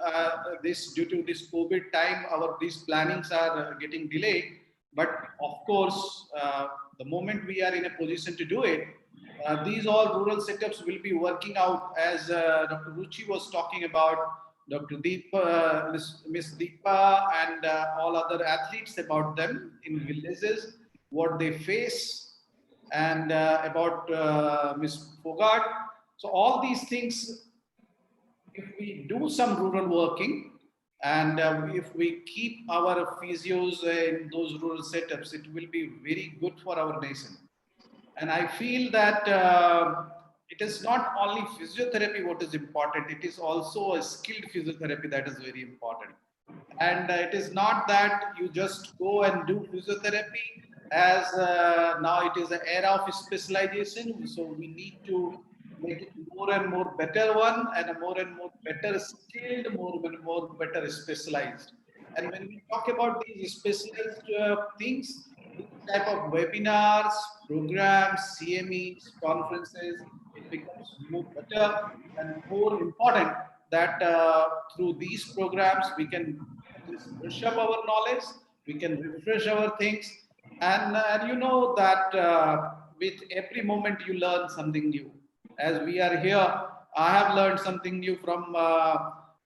this, due to this COVID time, these plannings are getting delayed. But of course, the moment we are in a position to do it, these all rural setups will be working out, as Dr. Ruchi was talking about, Dr. Deepa, Miss Deepa, and all other athletes about them in villages, what they face, and about Miss Fogart. So all these things, if we do some rural working, and if we keep our physios in those rural setups, it will be very good for our nation. And I feel that it is not only physiotherapy what is important, it is also a skilled physiotherapy that is very important. And it is not that you just go and do physiotherapy, as now it is an era of specialization. So we need to make it more and more better one, and a more and more better skilled, more and more better specialized. And when we talk about these specialized things, this type of webinars, programs, CMEs, conferences, it becomes more better and more important that through these programs we can just brush up our knowledge, we can refresh our things. And you know that with every moment you learn something new. As we are here, I have learned something new from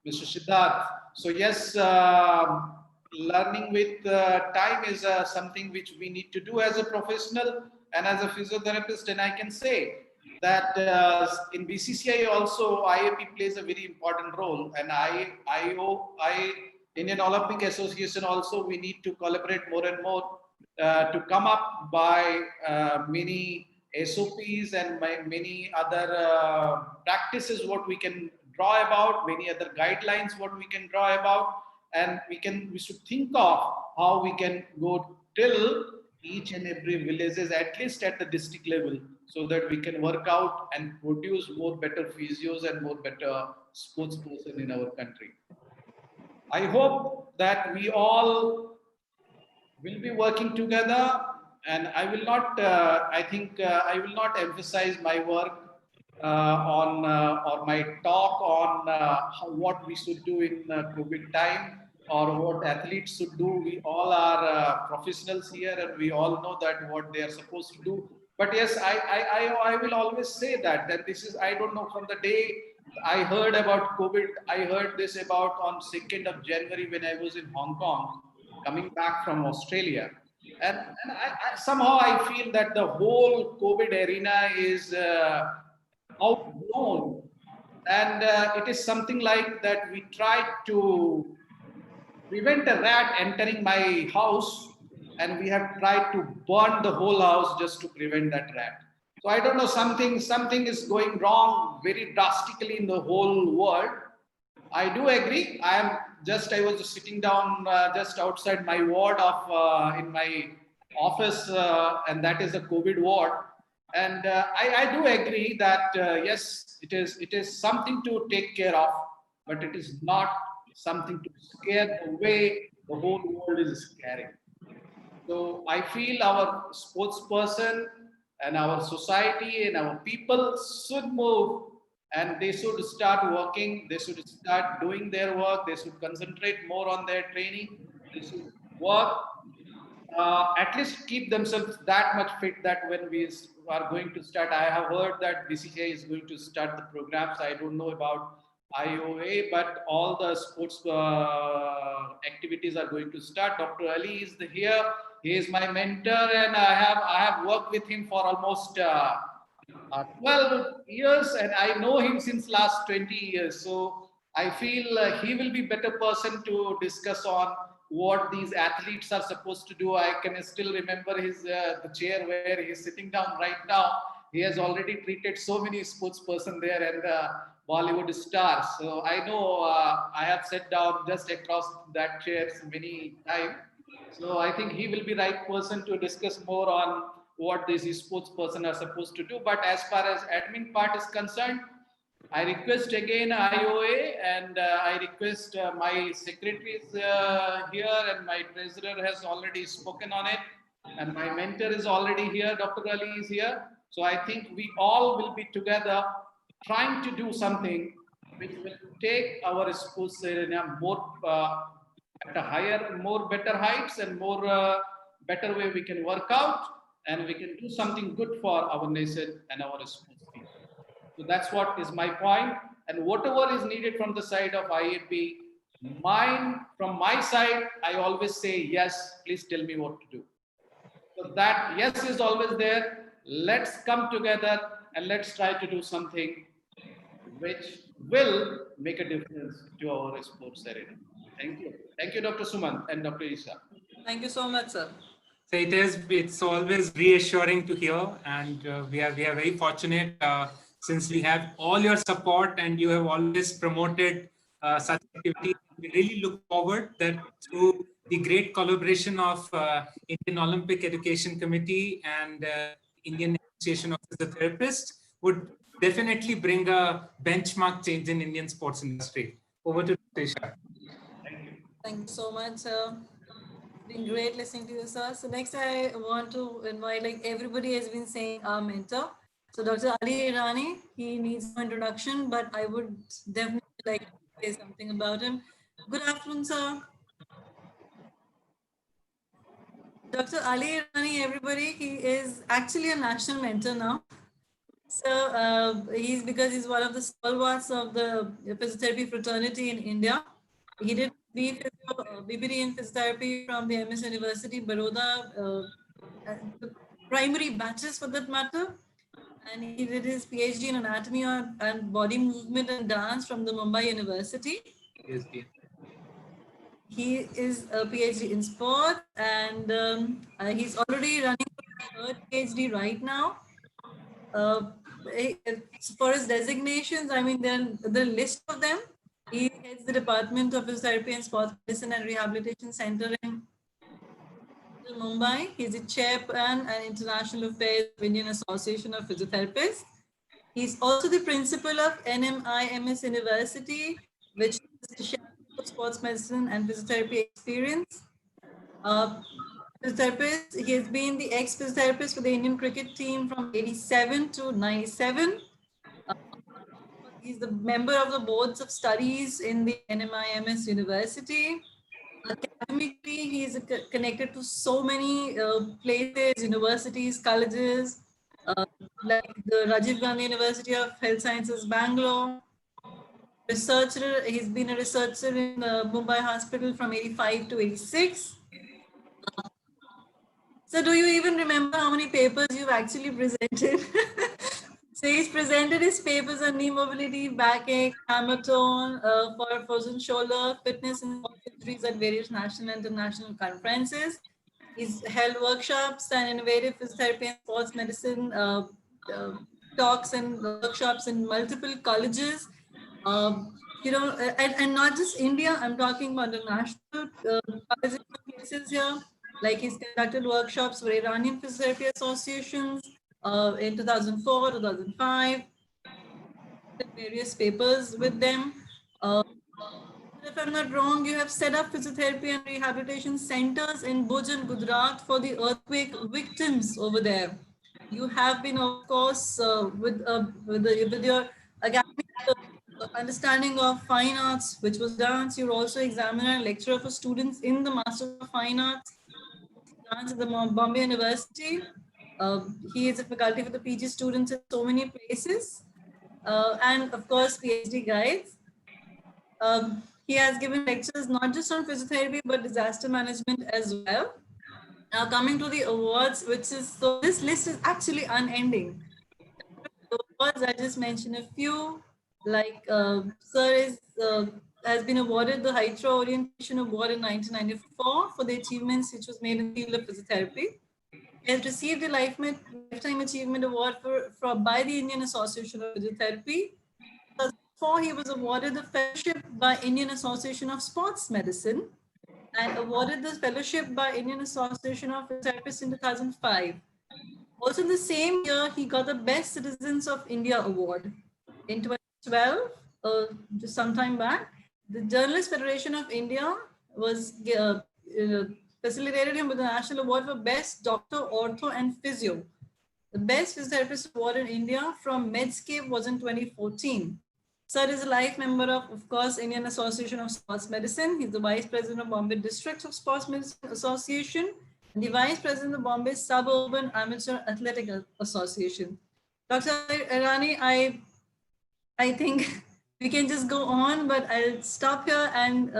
Mr. Siddharth. So yes, learning with time is something which we need to do as a professional and as a physiotherapist. And I can say that in BCCI also IAP plays a very important role, and Indian Olympic Association also, we need to collaborate more and more to come up by many SOPs and by many other practices what we can draw about, many other guidelines what we can draw about, and we should think of how we can go till each and every villages, at least at the district level, so that we can work out and produce more better physios and more better sports person in our country. I hope that we all will be working together, and I will not, I will not emphasize my work or my talk on what we should do in COVID time or what athletes should do. We all are professionals here, and we all know that what they are supposed to do. But yes, I will always say that this is, I don't know, from the day I heard about COVID, I heard this about on 2nd of January when I was in Hong Kong, coming back from Australia. And somehow I feel that the whole COVID arena is outgrown. And it is something like that we tried to prevent a rat entering my house, and we have tried to burn the whole house just to prevent that rat. So I don't know, something is going wrong very drastically in the whole world. I do agree. I was just sitting down just outside my ward of in my office, and that is the COVID ward. And I do agree that yes, it is something to take care of, but it is not something to scare the way the whole world is scaring. So I feel our sports person and our society and our people should move, and they should start working. They should start doing their work. They should concentrate more on their training. They should work, at least keep themselves that much fit that when we are going to start, I have heard that BCCI is going to start the programs. I don't know about IOA, but all the sports activities are going to start. Dr. Ali is here. He is my mentor, and I have worked with him for almost 12 years, and I know him since last 20 years. So I feel he will be better person to discuss on what these athletes are supposed to do. I can still remember his the chair where he is sitting down right now. He has already treated so many sports person there and Bollywood stars. So I know I have sat down just across that chair many times. So I think he will be right person to discuss more on what these sports person are supposed to do. But as far as admin part is concerned, I request again IOA, and I request my secretary is here, and my treasurer has already spoken on it, and my mentor is already here, Dr. Ali is here. So I think we all will be together trying to do something which will take our sports arena more at a higher, more better heights, and more better way we can work out, and we can do something good for our nation and our sports team. So that's what is my point. And whatever is needed from the side of IAP, from my side, I always say, yes, please tell me what to do. So that yes is always there. Let's come together and let's try to do something which will make a difference to our sports arena. Thank you. Thank you, Dr. Suman and Dr. Isa. Thank you so much, sir. So it's always reassuring to hear, and we are very fortunate since we have all your support, and you have always promoted such activities. We really look forward that through the great collaboration of Indian Olympic Education Committee and Indian Association of Physiotherapists would definitely bring a benchmark change in Indian sports industry. Over to Tisha. Thank you so much, sir. Been great listening to you, sir. So next I want to invite, like everybody has been saying, our mentor. So Dr. Ali Irani, he needs no introduction, but I would definitely like to say something about him. Good afternoon, sir. Dr. Ali Irani, everybody, he is actually a national mentor now. So because he's one of the stalwarts of the physiotherapy fraternity in India. He did BPD in physiotherapy from the MS University, Baroda, the primary batches for that matter. And he did his PhD in anatomy and body movement and dance from the Mumbai University. Yes, He is a PhD in sport, and he's already running for his third PhD right now. For his designations, I mean, then the list of them. He heads the Department of Physiotherapy and Sports Medicine and Rehabilitation Center in Mumbai. He's the chairman and international affairs of Indian Association of Physiotherapists. He's also the principal of NMIMS University, which is the sports medicine and physiotherapy experience. Physiotherapist, he has been the ex-physiotherapist for the Indian cricket team from 87 to 97. He's the member of the boards of studies in the NMIMS University. Academically, he is connected to so many places, universities, colleges, like the Rajiv Gandhi University of Health Sciences, Bangalore. Researcher, he's been a researcher in the Mumbai Hospital from 85 to 86. So do you even remember how many papers you've actually presented? So he's presented his papers on knee mobility, backache, hammer tone, for frozen shoulder, fitness and injuries at various national and international conferences. He's held workshops and innovative physiotherapy and sports medicine talks and workshops in multiple colleges. And not just India, I'm talking about the national colleges and places here. Like he's conducted workshops for Iranian Physiotherapy Associations in 2004, 2005, various papers with them. If I'm not wrong, you have set up physiotherapy and rehabilitation centers in Bhuj and Gujarat for the earthquake victims over there. You have been, of course, with your academic understanding of fine arts, which was dance. You're also examiner and lecturer for students in the Master of Fine Arts dance at the Bombay University. He is a faculty for the PG students in so many places. And of course, PhD guides. He has given lectures not just on physiotherapy, but disaster management as well. Now coming to the awards, which is, so this list is actually unending. The awards, I just mentioned a few, like Sir has been awarded the Hydra Orientation Award in 1994 for the achievements which was made in the field of physiotherapy. He has received a Lifetime Achievement Award by the Indian Association of Physiotherapy. He was awarded the fellowship by Indian Association of Sports Medicine and awarded the fellowship by Indian Association of Physiotherapists in 2005. Also in the same year, he got the Best Citizens of India Award. In 2012, just some time back, the Journalist Federation of India was facilitated him with the National Award for Best Doctor, Ortho and Physio. The Best Physiotherapist Award in India from Medscape was in 2014. Sir is a life member of course, Indian Association of Sports Medicine. He's the Vice President of Bombay District of Sports Medicine Association and the Vice President of Bombay Suburban Amateur Athletic Association. Dr. Irani, I think we can just go on, but I'll stop here and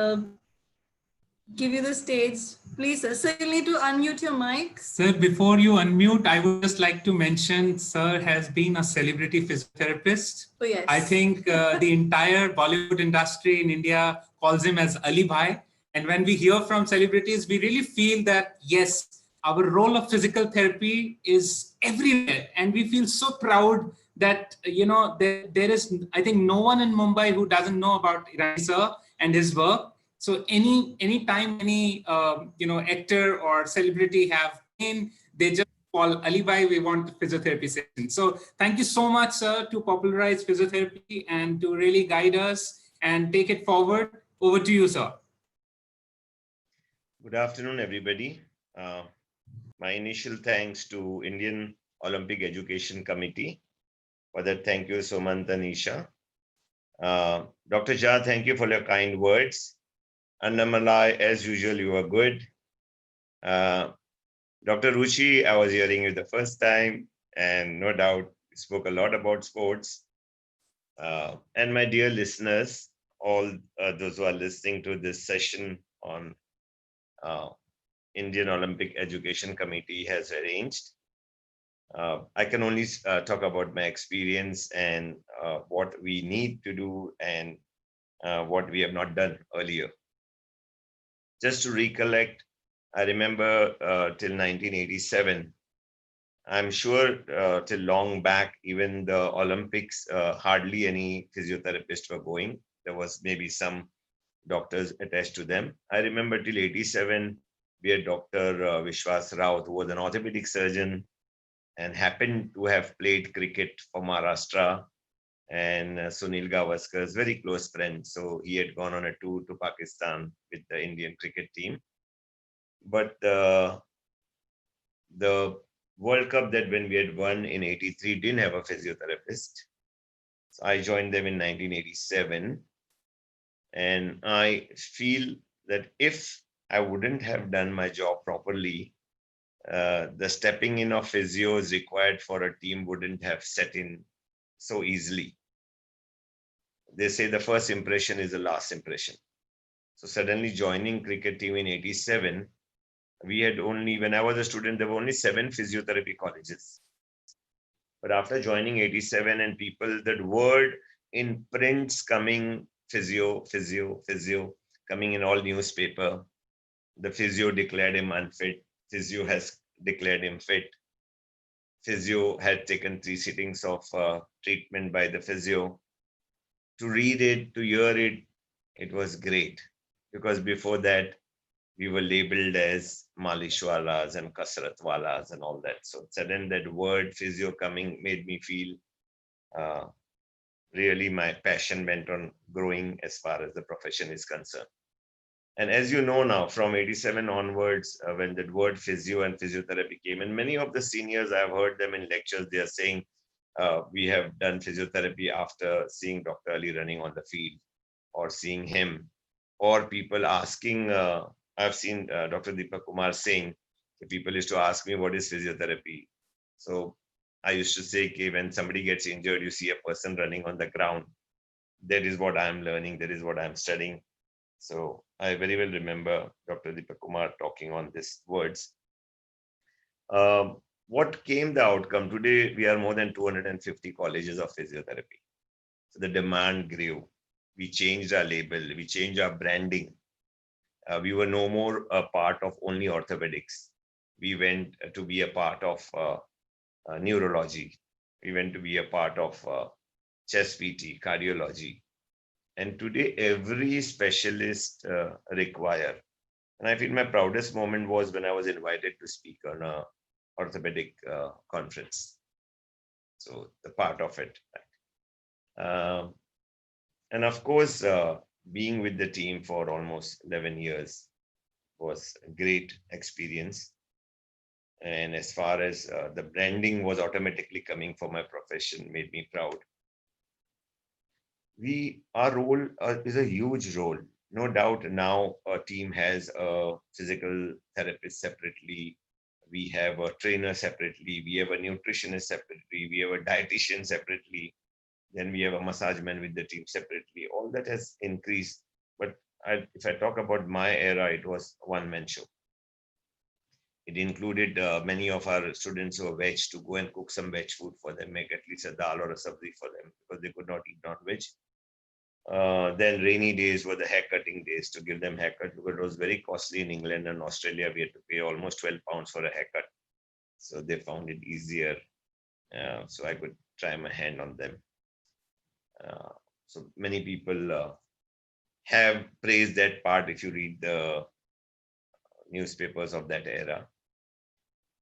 give you the stage. Please, sir, you'll need to unmute your mic. Sir, before you unmute, I would just like to mention, sir has been a celebrity physiotherapist. Oh, yes. I think the entire Bollywood industry in India calls him as Ali Bhai. And when we hear from celebrities, we really feel that, yes, our role of physical therapy is everywhere. And we feel so proud that, you know, there is, I think, no one in Mumbai who doesn't know about Irani sir and his work. So anytime any actor or celebrity have in, they just call Ali Bhai, we want a physiotherapy session. So thank you so much, sir, to popularize physiotherapy and to really guide us and take it forward. Over to you, sir. Good afternoon, everybody. My initial thanks to Indian Olympic Education Committee. For that, thank you, Sumant and Isha. Dr. Jha, thank you for your kind words. Annamalai, as usual, you are good. Dr. Ruchi, I was hearing you the first time, and no doubt you spoke a lot about sports. And my dear listeners, all those who are listening to this session on Indian Olympic Education Committee has arranged. I can only talk about my experience and what we need to do and what we have not done earlier. Just to recollect, I remember till 1987, I'm sure till long back, even the Olympics, hardly any physiotherapists were going. There was maybe some doctors attached to them. I remember till 87, we had Dr. Vishwas Raut, who was an orthopedic surgeon and happened to have played cricket for Maharashtra, and Sunil Gavaskar's very close friend. So he had gone on a tour to Pakistan with the Indian cricket team. But the World Cup that when we had won in 83 didn't have a physiotherapist. So I joined them in 1987. And I feel that if I wouldn't have done my job properly, the stepping in of physios required for a team wouldn't have set in so easily. They say the first impression is the last impression. So suddenly joining cricket team in 87, we had only, when I was a student, there were only 7 physiotherapy colleges. But after joining 87 and people, that word in prints coming, physio, coming in all newspaper, the physio declared him unfit, physio has declared him fit. Physio had taken 3 sittings of treatment by the physio. To read it, to hear it, it was great. Because before that, we were labeled as malishwalas and kasratwalas and all that. So suddenly that word physio coming made me feel really my passion went on growing as far as the profession is concerned. And as you know now, from 87 onwards, when that word physio and physiotherapy came, and many of the seniors, I've heard them in lectures, they are saying, we have done physiotherapy after seeing Dr. Ali running on the field or seeing him, or people asking, I've seen Dr. Deepak Kumar saying, people used to ask me, what is physiotherapy? So I used to say, okay, when somebody gets injured, you see a person running on the ground. That is what I'm learning. That is what I'm studying. So I very well remember Dr. Deepak Kumar talking on these words. What came the outcome? Today, we are more than 250 colleges of physiotherapy. So the demand grew. We changed our label. We changed our branding. We were no more a part of only orthopedics. We went to be a part of neurology. We went to be a part of chest PT, cardiology. And today, every specialist require. And I feel my proudest moment was when I was invited to speak on a orthopedic conference. So the part of it. And of course, being with the team for almost 11 years was a great experience. And as far as the branding was automatically coming for my profession, made me proud. Our role is a huge role. No doubt now our team has a physical therapist separately. We have a trainer separately. We have a nutritionist separately. We have a dietitian separately. Then we have a massage man with the team separately. All that has increased. But if I talk about my era, it was a one-man show. It included many of our students who were veg to go and cook some veg food for them, make at least a dal or a sabzi for them because they could not eat non-veg. Then rainy days were the haircutting days to give them haircut because it was very costly in England and Australia. We had to pay almost 12 pounds for a haircut. So they found it easier. So I could try my hand on them. So many people have praised that part if you read the newspapers of that era.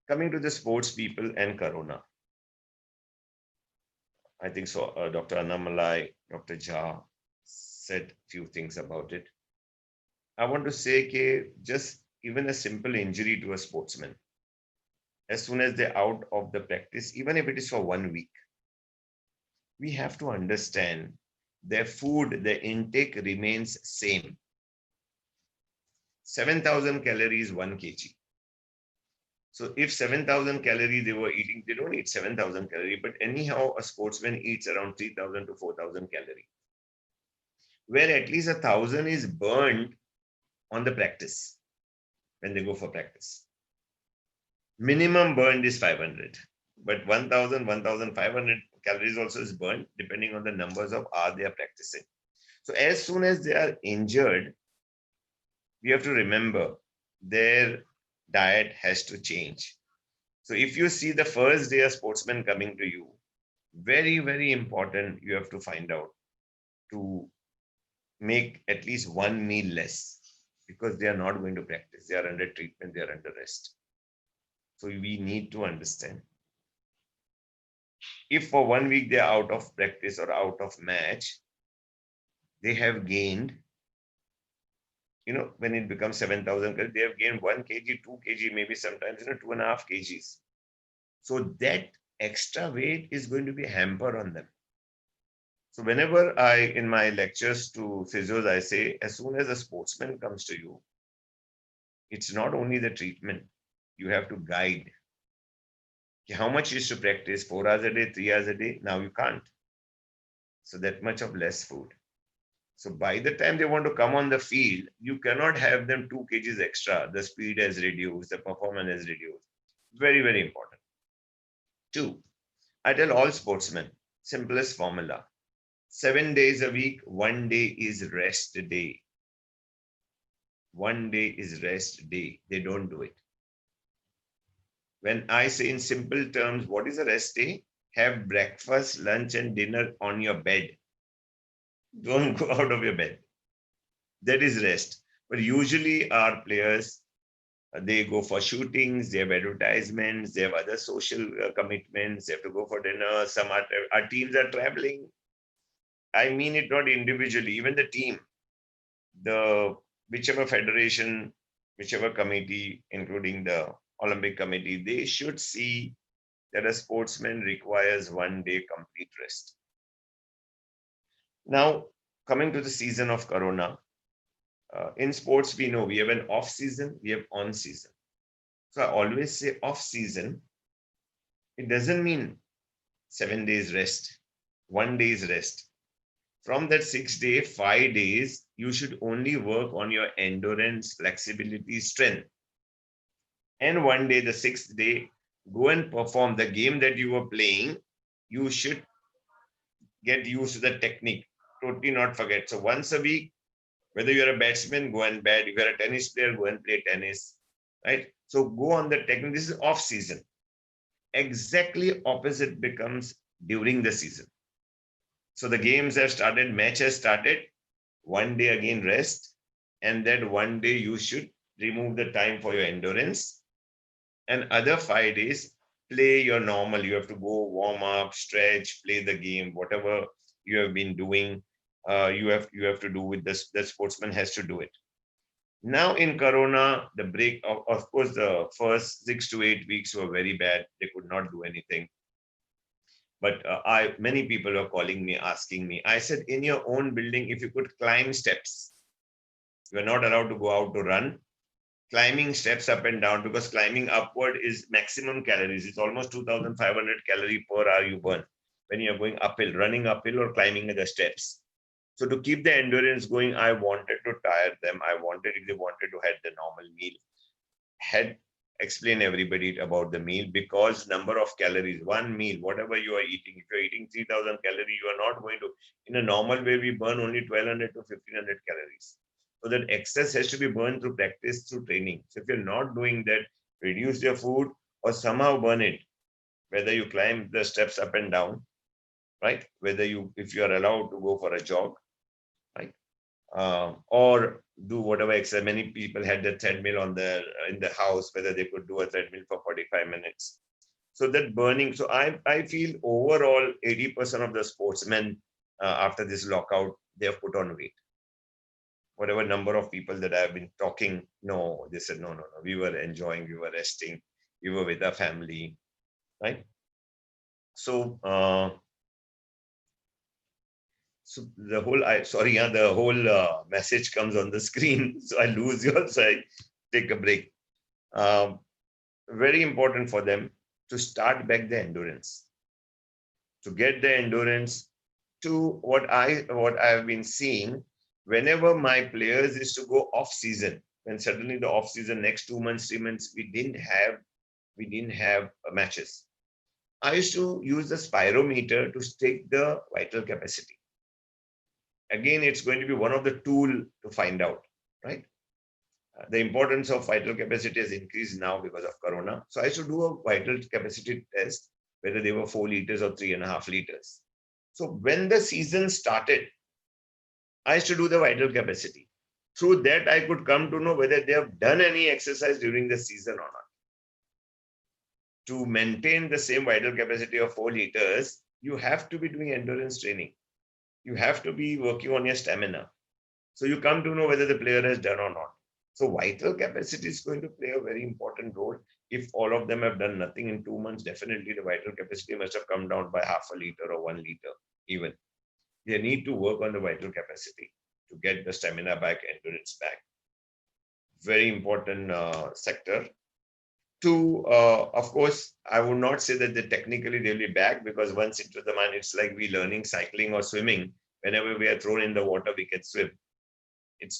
Coming to the sports people and Corona. I think so. Dr. Annamalai, Dr. Jha said a few things about it. I want to say that just even a simple injury to a sportsman, as soon as they're out of the practice, even if it is for 1 week, we have to understand their food, their intake remains same. 7,000 calories, 1 kg. So if 7,000 calories they were eating, they don't eat 7,000 calories, but anyhow, a sportsman eats around 3,000 to 4,000 calories, where at least 1,000 is burned on the practice when they go for practice. Minimum burned is 500, but 1,000, 1,500 calories also is burned depending on the numbers of hours they are practicing. So as soon as they are injured, we have to remember their diet has to change. So if you see the first day a sportsman coming to you, very, very important, you have to find out to make at least one meal less, because they are not going to practice. They are under treatment, they are under rest. So we need to understand. If for 1 week they are out of practice or out of match, they have gained, when it becomes 7,000, they have gained 1 kg, 2 kg, maybe sometimes 2.5 kgs. So that extra weight is going to be a hamper on them. So whenever in my lectures to physios, I say, as soon as a sportsman comes to you, it's not only the treatment, you have to guide. How much you used to practice, 4 hours a day, 3 hours a day, now you can't. So that much of less food. So by the time they want to come on the field, you cannot have them 2 kgs extra. The speed has reduced, the performance has reduced. Very, very important. 2, I tell all sportsmen, simplest formula. 7 days a week, 1 day is rest day. 1 day is rest day. They don't do it. When I say in simple terms, what is a rest day? Have breakfast, lunch, and dinner on your bed. Don't go out of your bed. That is rest. But usually our players, they go for shootings, they have advertisements, they have other social commitments, they have to go for dinner. Some our teams are traveling. I mean it not individually, even the team, whichever federation, whichever committee, including the Olympic Committee, they should see that a sportsman requires 1 day complete rest. Now, coming to the season of Corona, in sports, we know we have an off season, we have on season. So I always say off season, it doesn't mean 7 days rest, 1 day's rest. From that 6 day, 5 days, you should only work on your endurance, flexibility, strength. And 1 day, the 6th day, go and perform the game that you were playing. You should get used to the technique, totally not forget. So once a week, whether you're a batsman, go and bat. If you're a tennis player, go and play tennis, right? So go on the technique. This is off season. Exactly opposite becomes during the season. So the games have started, match has started, 1 day again rest, and that 1 day you should remove the time for your endurance, and other 5 days play your normal. You have to go warm up, stretch, play the game, whatever you have been doing. You have to do with this. The sportsman has to do it. Now in Corona, the break, of course, the first 6 to 8 weeks were very bad. They could not do anything. But many people were calling me, asking me. I said, in your own building, if you could climb steps, you are not allowed to go out to run. Climbing steps up and down, because climbing upward is maximum calories. It's almost 2,500 calories per hour you burn when you're going uphill, running uphill or climbing the steps. So to keep the endurance going, I wanted to tire them. I wanted, if they wanted to have the normal meal, explain everybody about the meal, because number of calories, one meal, whatever you are eating, if you're eating 3,000 calories, you are not going to, in a normal way, we burn only 1,200 to 1,500 calories. So that excess has to be burned through practice, through training. So if you're not doing that, reduce your food or somehow burn it, whether you climb the steps up and down, right? Whether if you are allowed to go for a jog, right? Or do whatever exercise. Many people had the treadmill in the house, whether they could do a treadmill for 45 minutes. So that burning, so I feel overall 80% of the sportsmen after this lockout, they have put on weight. Whatever number of people that I have been talking, no, they said, no, we were enjoying, we were resting, we were with our family, right? So, so the whole, the whole message comes on the screen, so I lose yours, so I take a break. very important for them to start back the endurance, to get the endurance to what I have been seeing. Whenever my players is to go off season, when suddenly the off season, next 2 months, 3 months, we didn't have matches, I used to use the spirometer to take the vital capacity. Again, it's going to be one of the tool to find out, right? The importance of vital capacity has increased now because of Corona. So I should do a vital capacity test, whether they were 4 liters or 3.5 liters. So when the season started, I used to do the vital capacity. Through that, I could come to know whether they have done any exercise during the season or not. To maintain the same vital capacity of 4 liters, you have to be doing endurance training. You have to be working on your stamina. So you come to know whether the player has done or not. So vital capacity is going to play a very important role. If all of them have done nothing in 2 months, definitely the vital capacity must have come down by 0.5 liter or 1 liter even. They need to work on the vital capacity to get the stamina back, endurance back. Very important sector. To, of course, I would not say that they technically they'll be back, because once into the mind, it's like we learning cycling or swimming. Whenever we are thrown in the water, we can swim.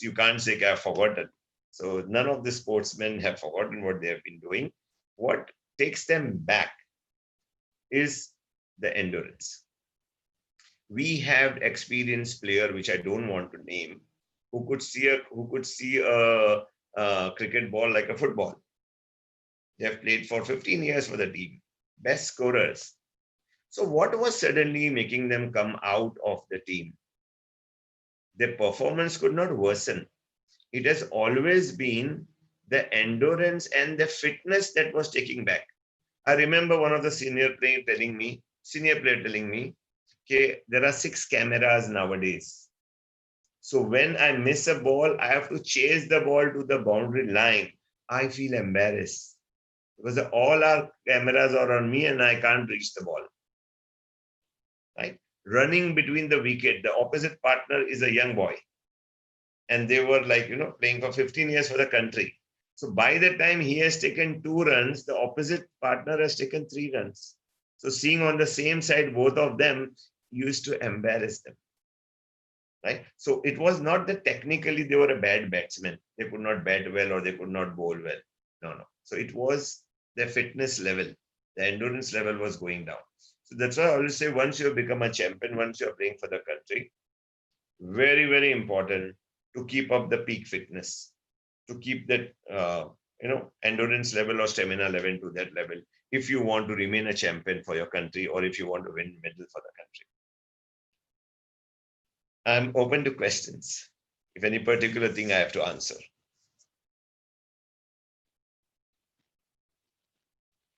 You can't say I've forgotten. So none of the sportsmen have forgotten what they have been doing. What takes them back is the endurance. We have experienced player, which I don't want to name, who could see a cricket ball like a football. They have played for 15 years for the team, best scorers. So what was suddenly making them come out of the team? Their performance could not worsen. It has always been the endurance and the fitness that was taking back. I remember one of the senior player telling me, okay, there are 6 cameras nowadays. So when I miss a ball, I have to chase the ball to the boundary line. I feel embarrassed because all our cameras are on me and I can't reach the ball. Right? Running between the wicket, the opposite partner is a young boy. And they were like, playing for 15 years for the country. So by the time he has taken 2 runs, the opposite partner has taken 3 runs. So seeing on the same side, both of them used to embarrass them. Right? So it was not that technically they were a bad batsman. They could not bat well or they could not bowl well. No. So it was their fitness level. The endurance level was going down. So that's why I always say, once you have become a champion, once you're playing for the country, very, very important to keep up the peak fitness, to keep that endurance level or stamina level to that level, if you want to remain a champion for your country or if you want to win medal for the country. I'm open to questions. If any particular thing I have to answer.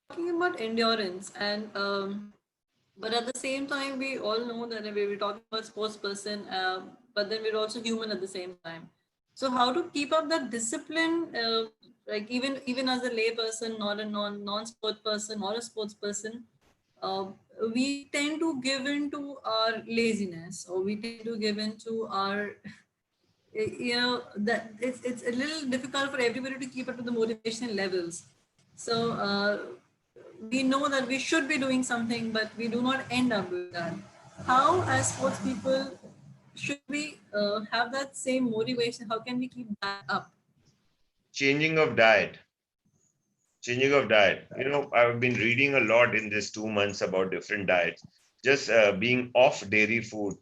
Talking about endurance, and but at the same time, we all know that we're talking about sports person, but then we're also human at the same time. So how to keep up that discipline, like even as a lay person, not a non-sport person or a sports person, we tend to give in to our laziness, or we tend to give in to our, that it's a little difficult for everybody to keep up to the motivational levels. So we know that we should be doing something, but we do not end up doing that. How, as sports people, should we have that same motivation? How can we keep that up? Changing of diet. I've been reading a lot in this 2 months about different diets. Just being off dairy food,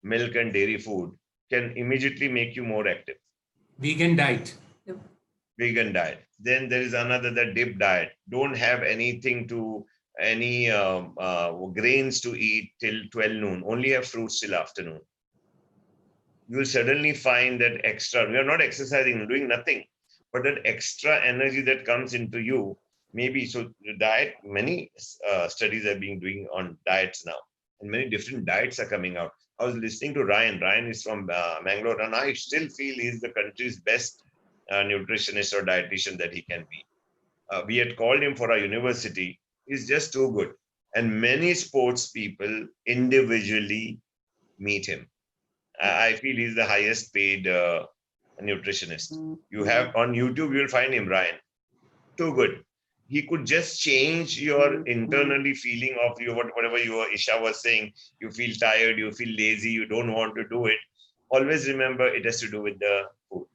milk and dairy food can immediately make you more active. Vegan diet. Yep. Vegan diet. Then there is another, the dip diet. Don't have anything to, any grains to eat till 12 noon. Only have fruits till afternoon. You'll suddenly find that extra, you're not exercising, doing nothing, but that extra energy that comes into you, maybe. So the diet, many studies are being doing on diets now, and many different diets are coming out. I was listening to Ryan. Ryan is from Mangalore, and I still feel he's the country's best nutritionist or dietitian that he can be. We had called him for our university. He's just too good. And many sports people individually meet him. I feel he's the highest paid nutritionist. You have on YouTube, you'll find him, Ryan. Too good. he could just change your internally feeling of you, whatever Isha was saying. You feel tired, you feel lazy, you don't want to do it. Always remember it has to do with the food.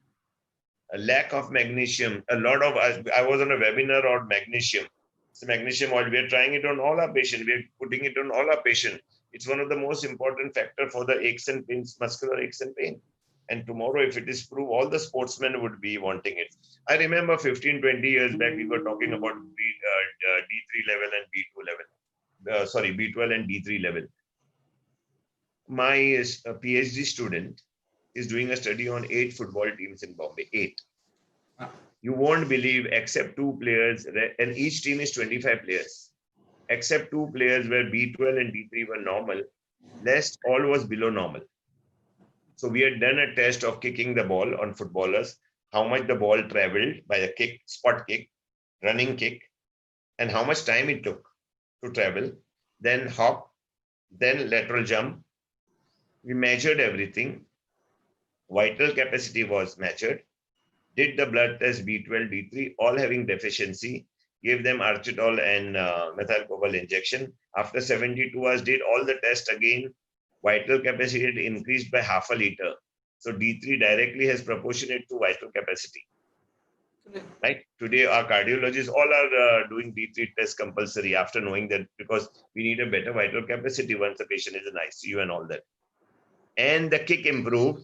A lack of magnesium. A lot of us, I was on a webinar on magnesium. So magnesium oil, we are trying it on all our patients. We are putting it on all our patients. It's one of the most important factor for the aches and pains, muscular aches and pain. And tomorrow, if it is proved, all the sportsmen would be wanting it. I remember 15, 20 years back, we were talking about D3 level and B2 level. Sorry, B12 and D3 level. My PhD student is doing a study on 8 football teams in Bombay, 8. You won't believe, except 2 players, and each team is 25 players, except 2 players where B12 and D3 were normal, rest all was below normal. So we had done a test of kicking the ball on footballers, how much the ball traveled by the kick, spot kick, running kick, and how much time it took to travel, then hop, then lateral jump. We measured everything. Vital capacity was measured. Did the blood test B12, D3, all having deficiency, gave them Architol and methylcobalt injection. After 72 hours, did all the tests again. Vital capacity had increased by half a liter. So D3 directly has proportionate to vital capacity. Right? Today, our cardiologists all are doing D3 test compulsory after knowing that, because we need a better vital capacity once the patient is in ICU and all that. And the kick improved,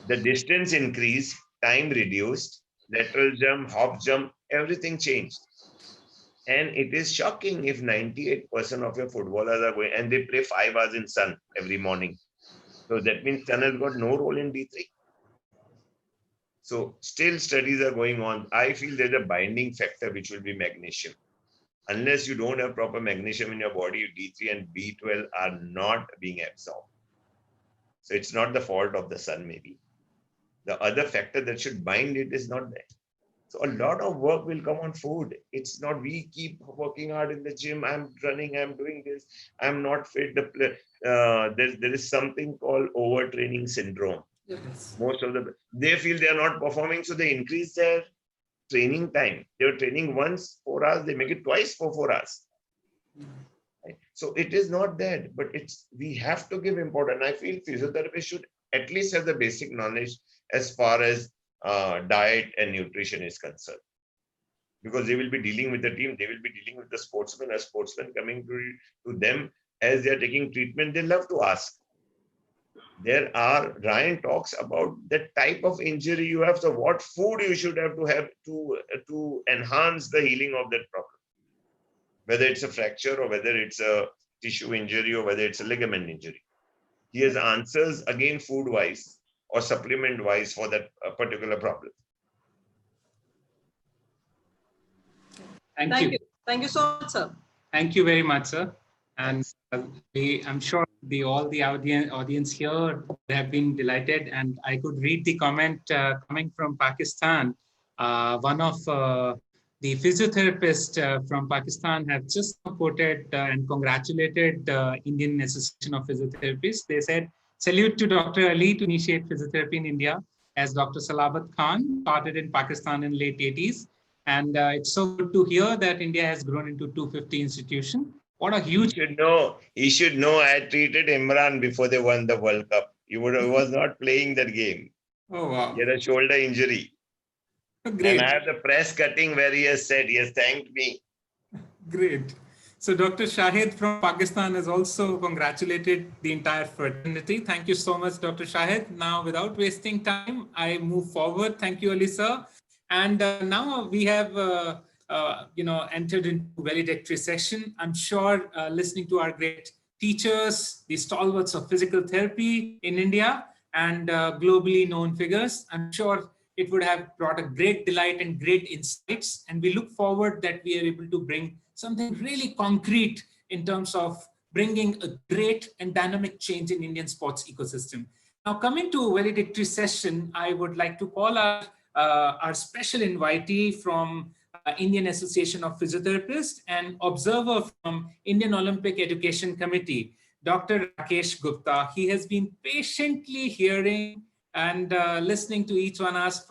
the distance increased, time reduced, lateral jump, hop jump, everything changed. And it is shocking if 98% of your footballers are going, and they play 5 hours in sun every morning. So that means sun has got no role in D3. So still studies are going on. I feel there's a binding factor which will be magnesium. Unless you don't have proper magnesium in your body, D3 and B12 are not being absorbed. So it's not the fault of the sun, maybe. The other factor that should bind it is not there. So a lot of work will come on food. It's not we keep working hard in the gym. I'm running, I'm doing this. I'm not fit. There is something called overtraining syndrome. Yes. Most of they feel they are not performing, so they increase their training time. They were training once 4 hours, they make it twice for 4 hours. Right? So it is not that, but we have to give importance. I feel physiotherapists should at least have the basic knowledge as far as diet and nutrition is concerned, because they will be dealing with the team, they will be dealing with the sportsman. A sportsman coming to them as they are taking treatment, they love to ask. Ryan talks about the type of injury you have, so what food you should have to enhance the healing of that problem, whether it's a fracture or whether it's a tissue injury or whether it's a ligament injury. He has answers again food wise or supplement wise for that particular problem. Thank you. Thank you so much, sir. Thank you very much, sir. And I'm sure all the audience here have been delighted. And I could read the comment coming from Pakistan. One of the physiotherapists from Pakistan have just quoted and congratulated the Indian Association of Physiotherapists. They said, "Salute to Dr. Ali to initiate physiotherapy in India, as Dr. Salabat Khan started in Pakistan in late 80s. And it's so good to hear that India has grown into 250 institution. What a huge..." He should know I treated Imran before they won the World Cup. He was not playing that game. Oh, wow. He had a shoulder injury. Great. And I have the press cutting where he has said, he has thanked me. Great. So Dr. Shahid from Pakistan has also congratulated the entire fraternity. Thank you so much, Dr. Shahid. Now, without wasting time, I move forward. Thank you, Alisa. And now we have entered into valedictory session. I'm sure listening to our great teachers, the stalwarts of physical therapy in India and globally known figures, I'm sure it would have brought a great delight and great insights. And we look forward that we are able to bring something really concrete in terms of bringing a great and dynamic change in Indian sports ecosystem. Now, coming to valedictory session, I would like to call our special invitee from Indian Association of Physiotherapists and observer from Indian Olympic Education Committee, Dr. Rakesh Gupta. He has been patiently hearing and listening to each of us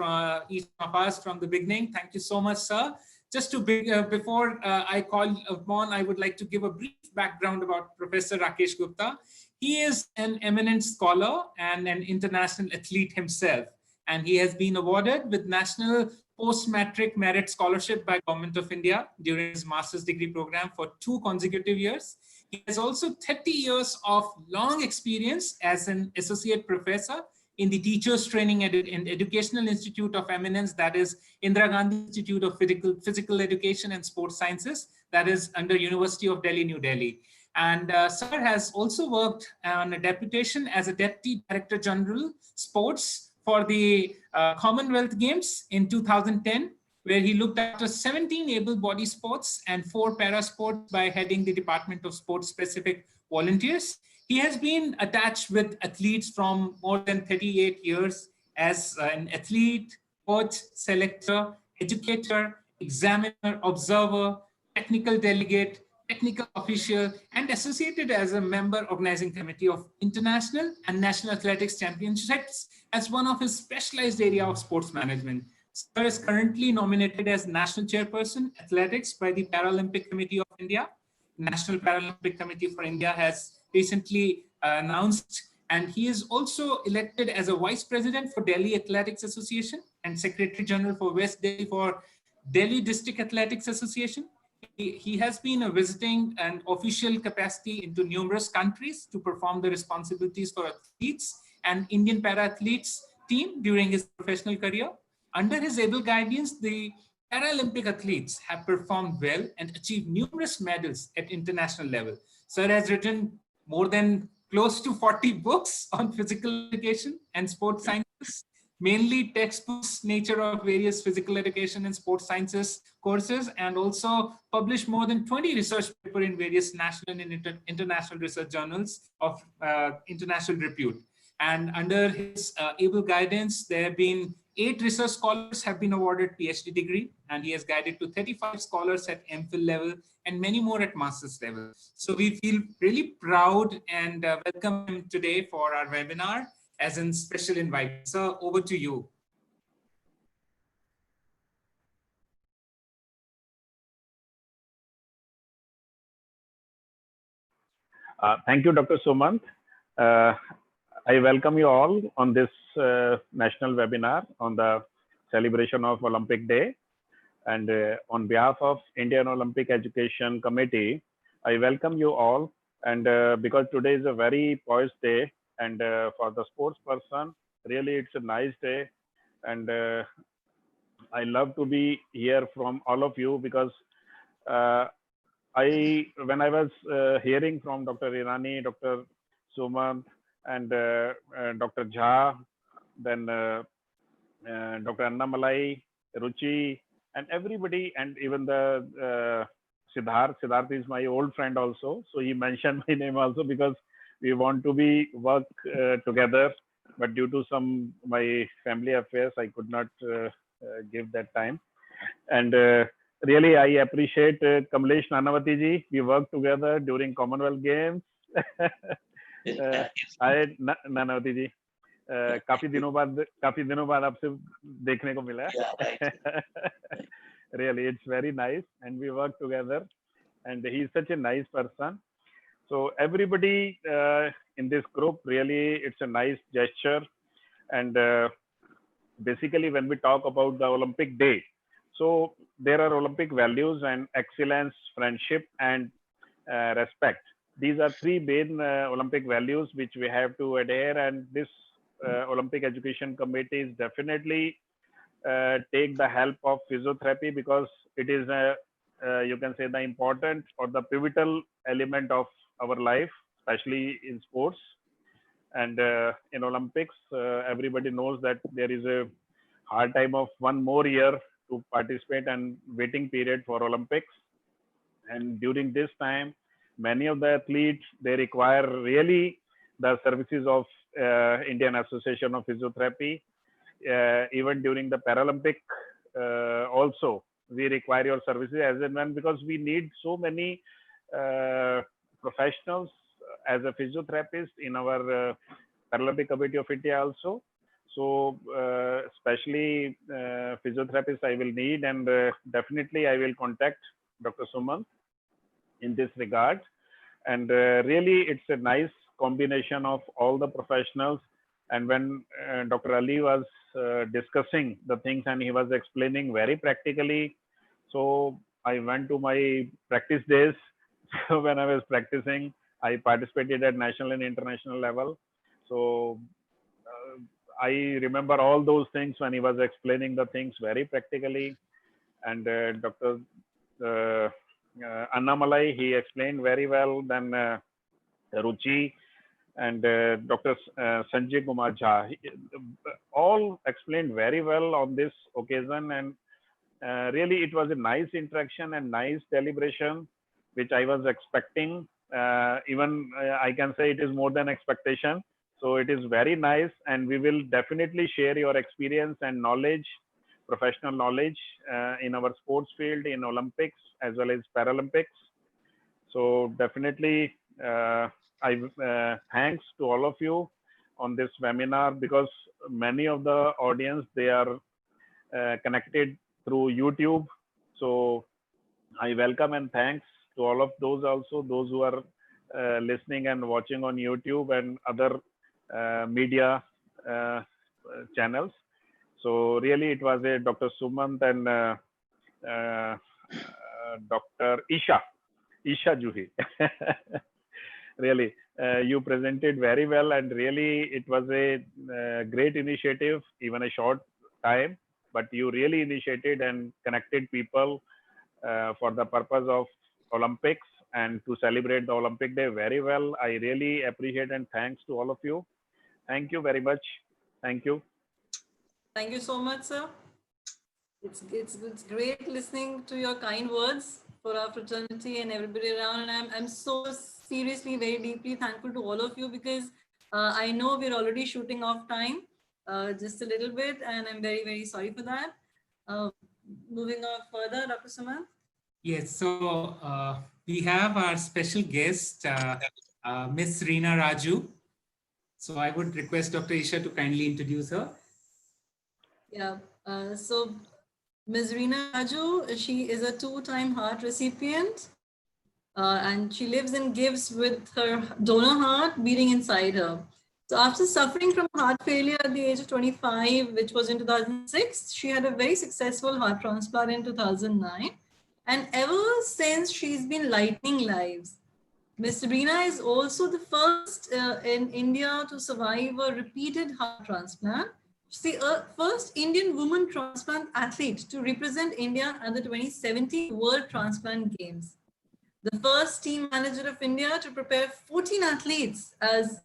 from the beginning. Thank you so much, sir. Just to before I call upon, I would like to give a brief background about Professor Rakesh Gupta. He is an eminent scholar and an international athlete himself, and he has been awarded with National Post-Matric Merit Scholarship by Government of India during his master's degree program for 2 consecutive years. He has also 30 years of long experience as an associate professor in the Teachers Training and Educational Institute of Eminence, that is Indira Gandhi Institute of Physical Education and Sports Sciences, that is under University of Delhi, New Delhi. And Sir has also worked on a deputation as a Deputy Director General Sports for the Commonwealth Games in 2010, where he looked after 17 able-bodied sports and 4 para sports by heading the Department of Sports-Specific Volunteers. He has been attached with athletes from more than 38 years as an athlete, coach, selector, educator, examiner, observer, technical delegate, technical official, and associated as a member organizing committee of international and national athletics championships as one of his specialized area of sports management. Sir is currently nominated as National Chairperson Athletics by the Paralympic Committee of India. National Paralympic Committee for India has recently announced, and he is also elected as a Vice President for Delhi Athletics Association and Secretary General for West Delhi for Delhi District Athletics Association. He has been a visiting and official capacity into numerous countries to perform the responsibilities for athletes and Indian para-athletes team during his professional career. Under his able guidance, the Paralympic athletes have performed well and achieved numerous medals at international level. Sir has written more than close to 40 books on physical education and sports sciences, mainly textbooks, nature of various physical education and sports sciences courses, and also published more than 20 research papers in various national and international research journals of international repute. And under his able guidance, there have been 8 research scholars have been awarded PhD degree, and he has guided to 35 scholars at MPhil level and many more at master's level. So we feel really proud and welcome him today for our webinar as a special invite. So over to you. Thank you, Dr. Sumant. I welcome you all on this national webinar on the celebration of Olympic Day. And on behalf of Indian Olympic Education Committee, I welcome you all. And because today is a very poised day, and for the sports person, really it's a nice day. And I love to be here from all of you because when I was hearing from Dr. Irani, Dr. Sumant, and Dr. Jha, then Dr. Annamalai, Ruchi, and everybody, and even the Siddharth. Siddharth is my old friend also, so he mentioned my name also because we want to work together, but due to my family affairs, I could not give that time. And really, I appreciate Kamlesh Nanavati ji. We worked together during Commonwealth Games. Nanavati ji काफी दिनों बाद आपसे देखने को मिला really it's very nice, and we work together, and he's such a nice person. So everybody in this group, really it's a nice gesture. And basically when we talk about the Olympic Day, so there are Olympic values and excellence, friendship, and respect. These are 3 main Olympic values which we have to adhere, and this Olympic Education Committee is definitely take the help of physiotherapy because it is you can say the important or the pivotal element of our life, especially in sports. And in Olympics, everybody knows that there is a hard time of 1 more year to participate and waiting period for Olympics. And during this time, many of the athletes, they require really the services of Indian Association of Physiotherapy. Even during the Paralympic also, we require your services as and when, because we need so many professionals as a physiotherapist in our Paralympic Committee of India also. So especially physiotherapists I will need, and definitely I will contact Dr. Sumant in this regard. And really, it's a nice combination of all the professionals. And when Dr. Ali was discussing the things and he was explaining very practically, so I went to my practice days. So when I was practicing, I participated at national and international level. So I remember all those things when he was explaining the things very practically. And Dr. Annamalai, he explained very well. Then Ruchi and Dr. Sanjay Kumar Jha, all explained very well on this occasion. And really, it was a nice interaction and nice deliberation, which I was expecting. Even I can say it is more than expectation. So it is very nice, and we will definitely share your experience and knowledge, professional knowledge in our sports field, in Olympics as well as Paralympics. So definitely, thanks to all of you on this webinar, because many of the audience, they are connected through YouTube. So I welcome and thanks to all of those also, those who are listening and watching on YouTube and other media channels. So really, it was a Dr. Sumant and Dr. Isha Juhi. Really, you presented very well, and really it was a great initiative, even a short time, but you really initiated and connected people for the purpose of Olympics and to celebrate the Olympic Day very well. I really appreciate and thanks to all of you. Thank you very much. Thank you. Thank you so much, sir. It's great listening to your kind words for our fraternity and everybody around. And I'm so seriously, very deeply thankful to all of you, because I know we're already shooting off time just a little bit, and I'm very, very sorry for that. Moving on further, Dr. Sumant. Yes, so we have our special guest, Miss Reena Raju. So I would request Dr. Isha to kindly introduce her. Yeah, so Ms. Reena Raju, she is a 2-time heart recipient, and she lives and gives with her donor heart beating inside her. So after suffering from heart failure at the age of 25, which was in 2006, she had a very successful heart transplant in 2009. And ever since, she's been lightening lives. Ms. Reena is also the first in India to survive a repeated heart transplant. She's the first Indian woman transplant athlete to represent India at the 2017 World Transplant Games. The first team manager of India to prepare 14 athletes as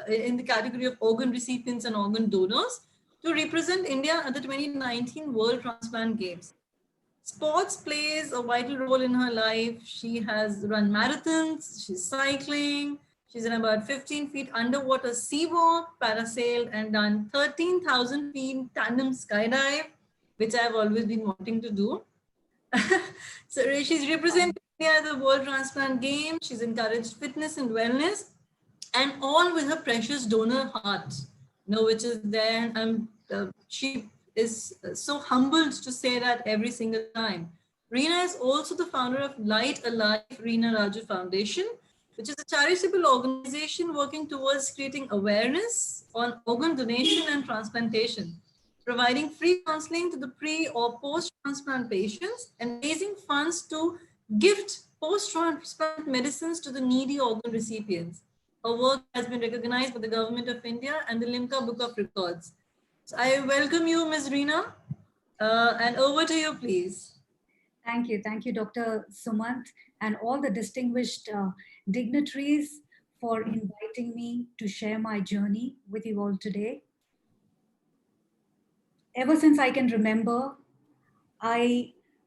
in the category of organ recipients and organ donors to represent India at the 2019 World Transplant Games. Sports plays a vital role in her life. She has run marathons, she's cycling, she's in about 15 feet underwater sea walk, parasailed, and done 13,000 feet tandem skydive, which I've always been wanting to do. So she's representing India at the World Transplant Games. She's encouraged fitness and wellness, and all with her precious donor heart, which is there. And she is so humbled to say that every single time. Reena is also the founder of Light Alive Reena Raju Foundation, which is a charitable organization working towards creating awareness on organ donation and transplantation, providing free counseling to the pre or post-transplant patients, and raising funds to gift post-transplant medicines to the needy organ recipients. Her work has been recognized by the Government of India and the Limca Book of Records. So I welcome you, Ms. Reena, and over to you, please. Thank you, Dr. Sumant, and all the distinguished dignitaries for inviting me to share my journey with you all today. Ever since I can remember,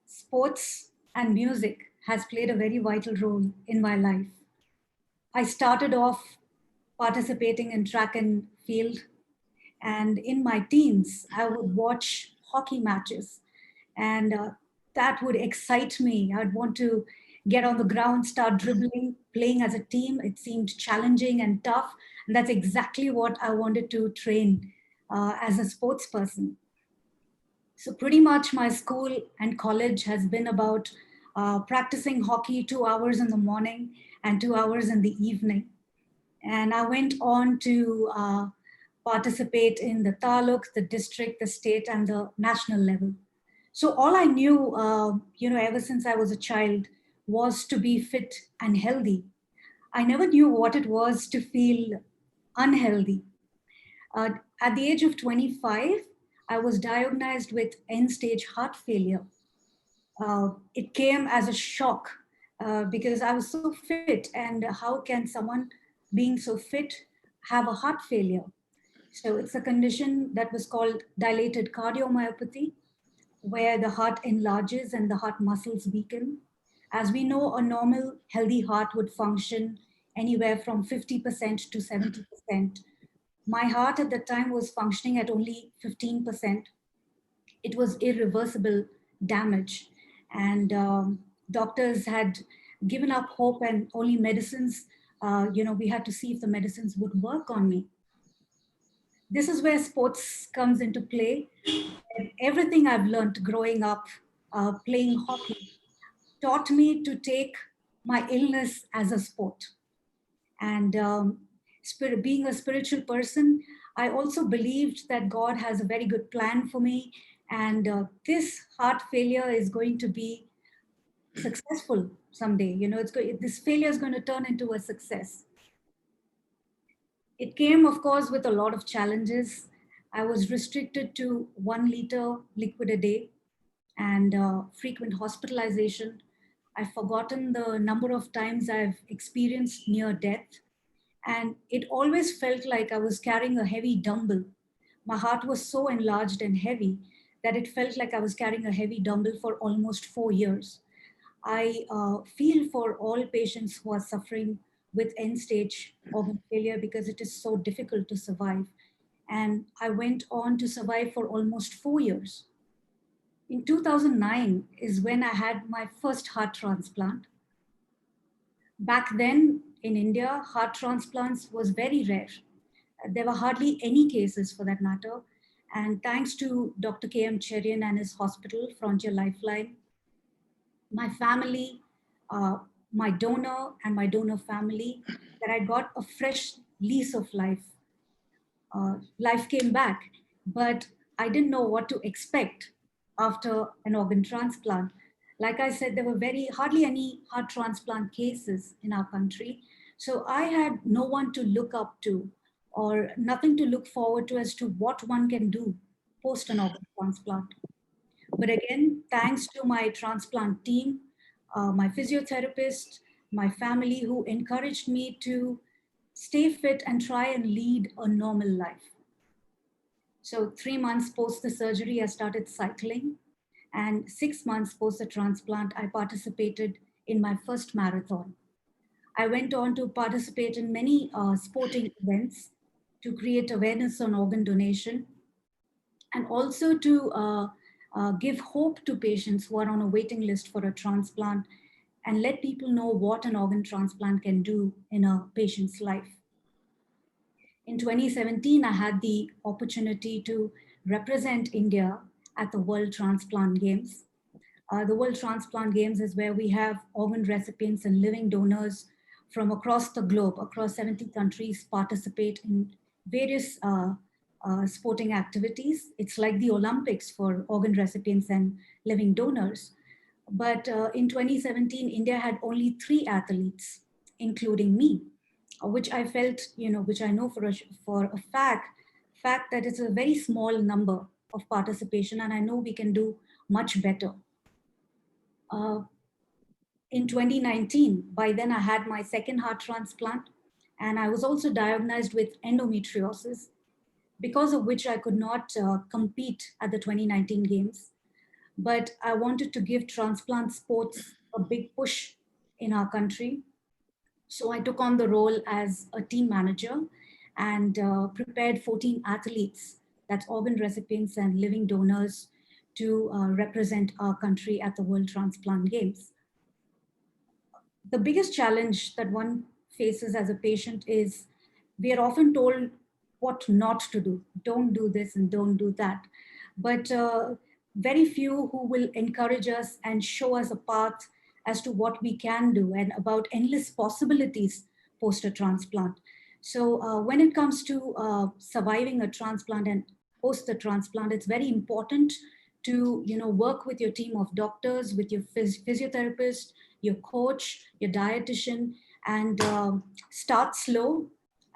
sports and music has played a very vital role in my life. I started off participating in track and field, and in my teens, I would watch hockey matches, and that would excite me. I'd want to get on the ground, start dribbling, playing as a team. It seemed challenging and tough, and that's exactly what I wanted to train as a sports person. So pretty much my school and college has been about practicing hockey 2 hours in the morning and 2 hours in the evening. And I went on to participate in the taluk, the district, the state, and the national level. So all I knew, ever since I was a child, was to be fit and healthy. I never knew what it was to feel unhealthy. At the age of 25, I was diagnosed with end-stage heart failure. It came as a shock because I was so fit, and how can someone being so fit have a heart failure? So it's a condition that was called dilated cardiomyopathy, where the heart enlarges and the heart muscles weaken. As we know, a normal healthy heart would function anywhere from 50% to 70%. My heart at the time was functioning at only 15%. It was irreversible damage. And doctors had given up hope, and only medicines, we had to see if the medicines would work on me. This is where sports comes into play. And everything I've learned growing up, playing hockey, taught me to take my illness as a sport. And being a spiritual person, I also believed that God has a very good plan for me. And this heart failure is going to be successful someday. This failure is going to turn into a success. It came, of course, with a lot of challenges. I was restricted to 1 liter liquid a day and frequent hospitalization. I've forgotten the number of times I've experienced near death. And it always felt like I was carrying a heavy dumbbell. My heart was so enlarged and heavy that it felt like I was carrying a heavy dumbbell for almost 4 years. I feel for all patients who are suffering with end-stage organ failure, because it is so difficult to survive. And I went on to survive for almost 4 years. In 2009 is when I had my first heart transplant. Back then in India, heart transplants was very rare. There were hardly any cases for that matter. And thanks to Dr. K.M. Cherian and his hospital, Frontier Lifeline, my family, my donor and my donor family, that I got a fresh lease of life. Life came back, but I didn't know what to expect after an organ transplant. Like I said, there were hardly any heart transplant cases in our country. So I had no one to look up to or nothing to look forward to as to what one can do post an organ transplant. But again, thanks to my transplant team, my physiotherapist, my family, who encouraged me to stay fit and try and lead a normal life. So 3 months post the surgery, I started cycling. And 6 months post the transplant, I participated in my first marathon. I went on to participate in many sporting events to create awareness on organ donation, and also to give hope to patients who are on a waiting list for a transplant, and let people know what an organ transplant can do in a patient's life. In 2017, I had the opportunity to represent India at the World Transplant Games. The World Transplant Games is where we have organ recipients and living donors from across the globe, across 70 countries, participate in various sporting activities. It's like the Olympics for organ recipients and living donors. But in 2017, India had only 3 athletes, including me, which I felt, which I know for a fact that it's a very small number of participation, and I know we can do much better. In 2019, by then I had my second heart transplant, and I was also diagnosed with endometriosis, because of which I could not compete at the 2019 games. But I wanted to give transplant sports a big push in our country. So I took on the role as a team manager and prepared 14 athletes, that's organ recipients and living donors, to represent our country at the World Transplant Games. The biggest challenge that one faces as a patient is we are often told what not to do. Don't do this and don't do that. But very few who will encourage us and show us a path as to what we can do and about endless possibilities post a transplant. So when it comes to surviving a transplant and post the transplant, it's very important to work with your team of doctors, with your physiotherapist, your coach, your dietitian, and start slow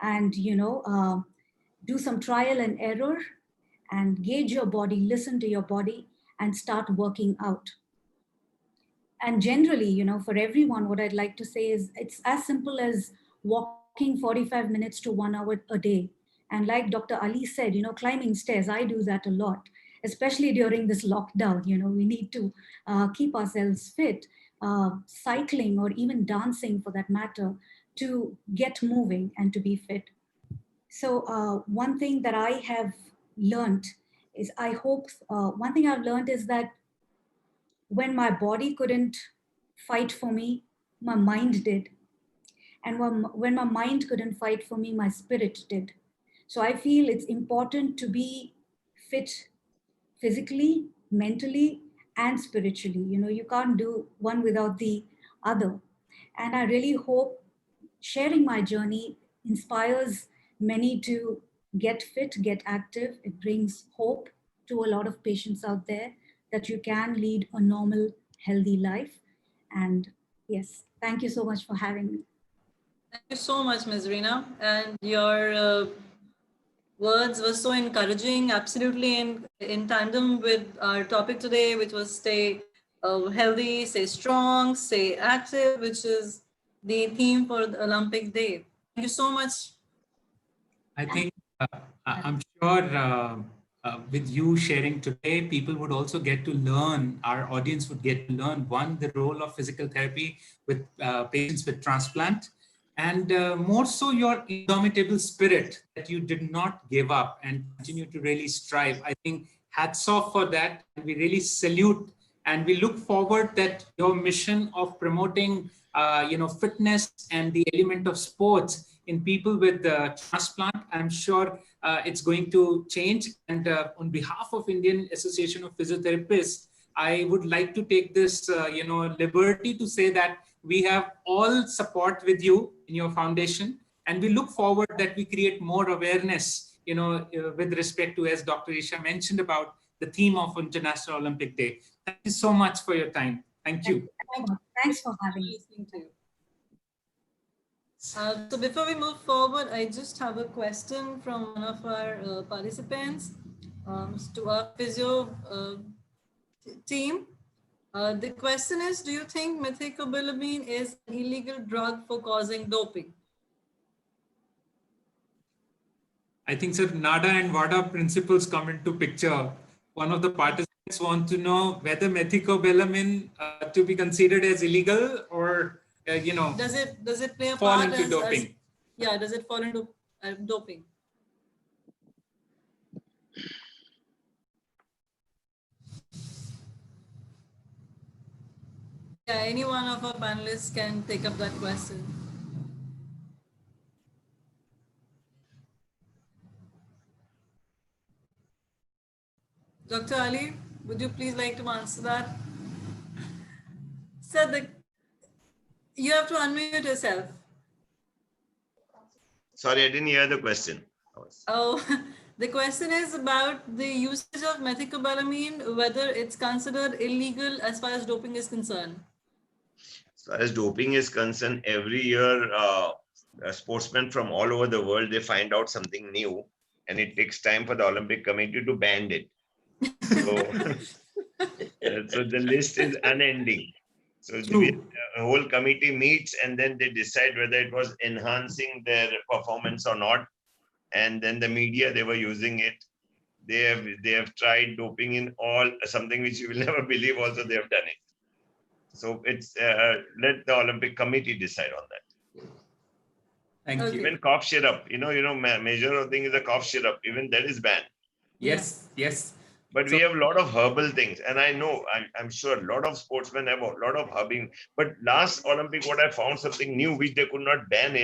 and do some trial and error and gauge your body, listen to your body, and start working out. And generally, for everyone, what I'd like to say is it's as simple as walking 45 minutes to 1 hour a day. And like Dr. Ali said, climbing stairs, I do that a lot, especially during this lockdown. We need to keep ourselves fit, cycling or even dancing for that matter, to get moving and to be fit. So one thing that I have learned is, one thing I've learned is that when my body couldn't fight for me, my mind did. And when my mind couldn't fight for me, my spirit did. So I feel it's important to be fit physically, mentally, and spiritually. You can't do one without the other. And I really hope sharing my journey inspires many to get fit, get active. It brings hope to a lot of patients out there that you can lead a normal, healthy life. And yes, thank you so much for having me. Thank you so much, Ms. Reena. And your words were so encouraging, absolutely in tandem with our topic today, which was stay healthy, stay strong, stay active, which is the theme for the Olympic Day. Thank you so much. I think I'm sure with you sharing today, people would also get to learn, our audience would get to learn, one, the role of physical therapy with patients with transplant, and more so your indomitable spirit that you did not give up and continue to really strive. I think hats off for that. We really salute and we look forward that your mission of promoting fitness and the element of sports in people with transplant, I'm sure it's going to change. And on behalf of Indian Association of Physiotherapists, I would like to take this liberty to say that we have all support with you in your foundation, and we look forward that we create more awareness, with respect to, as Dr. Isha mentioned, about the theme of International Olympic Day. Thank you so much for your time. Thank you. Thanks for having me. So before we move forward, I just have a question from one of our participants to our physio team. The question is, do you think methylcobalamin is an illegal drug for causing doping? I think, sir, NADA and WADA principles come into picture. One of the participants want to know whether methylcobalamin to be considered as illegal or, does it play a fall part into doping? Does it fall into doping? Yeah, any one of our panelists can take up that question. Dr. Ali, would you please like to answer that? Sir, you have to unmute yourself. Sorry, I didn't hear the question. Oh, the question is about the usage of methylcobalamin, whether it's considered illegal as far as doping is concerned. As far as doping is concerned, every year, sportsmen from all over the world, they find out something new, and it takes time for the Olympic Committee to ban it. So the list is unending. So the whole committee meets and then they decide whether it was enhancing their performance or not. And then the media, they were using it. They have tried doping in something which you will never believe. Also, they have done it. So it's let the Olympic Committee decide on that. Thank you. Even cough syrup, major thing is a cough syrup. Even that is banned. Yes. But we have a lot of herbal things, and I'm sure a lot of sportsmen have a lot of herbing. But last Olympic, what I found something new which they could not ban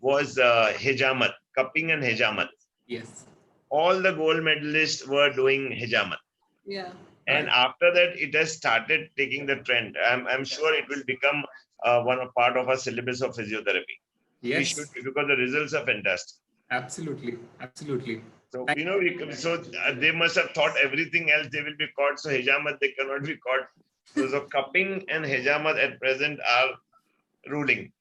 was hijamat, cupping and hijamat. Yes. all the gold medalists were doing hijamat. Yeah. And after that, it has started taking the trend. I'm sure it will become part of our syllabus of physiotherapy. We Yes. should, because the results are fantastic. Absolutely. Absolutely. So, they must have thought everything else they will be caught. So hijamat, they cannot be caught. So cupping and hijamat at present are ruling.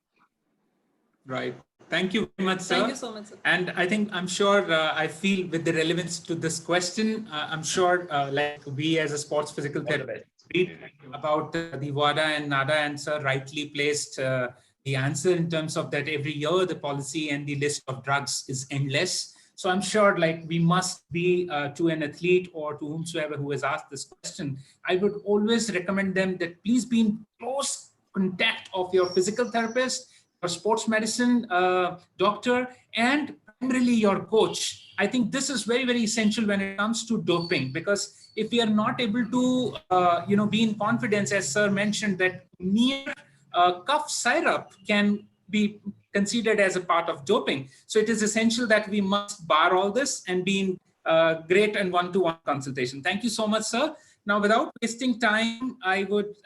Right. Thank you very much, sir. Thank you so much, sir. And I'm sure, I feel with the relevance to this question, I'm sure like we as a sports physical therapist read about the WADA and NADA, and sir rightly placed the answer in terms of that every year the policy and the list of drugs is endless. So I'm sure like we must be to an athlete or to whomsoever who has asked this question, I would always recommend them that please be in close contact of your physical therapist, your sports medicine doctor, and primarily your coach. I think this is very, very essential when it comes to doping, because if we are not able to, be in confidence, as sir mentioned, that mere cough syrup can be considered as a part of doping. So it is essential that we must bar all this and be in great and one-to-one consultation. Thank you so much, sir. Now, without wasting time, I would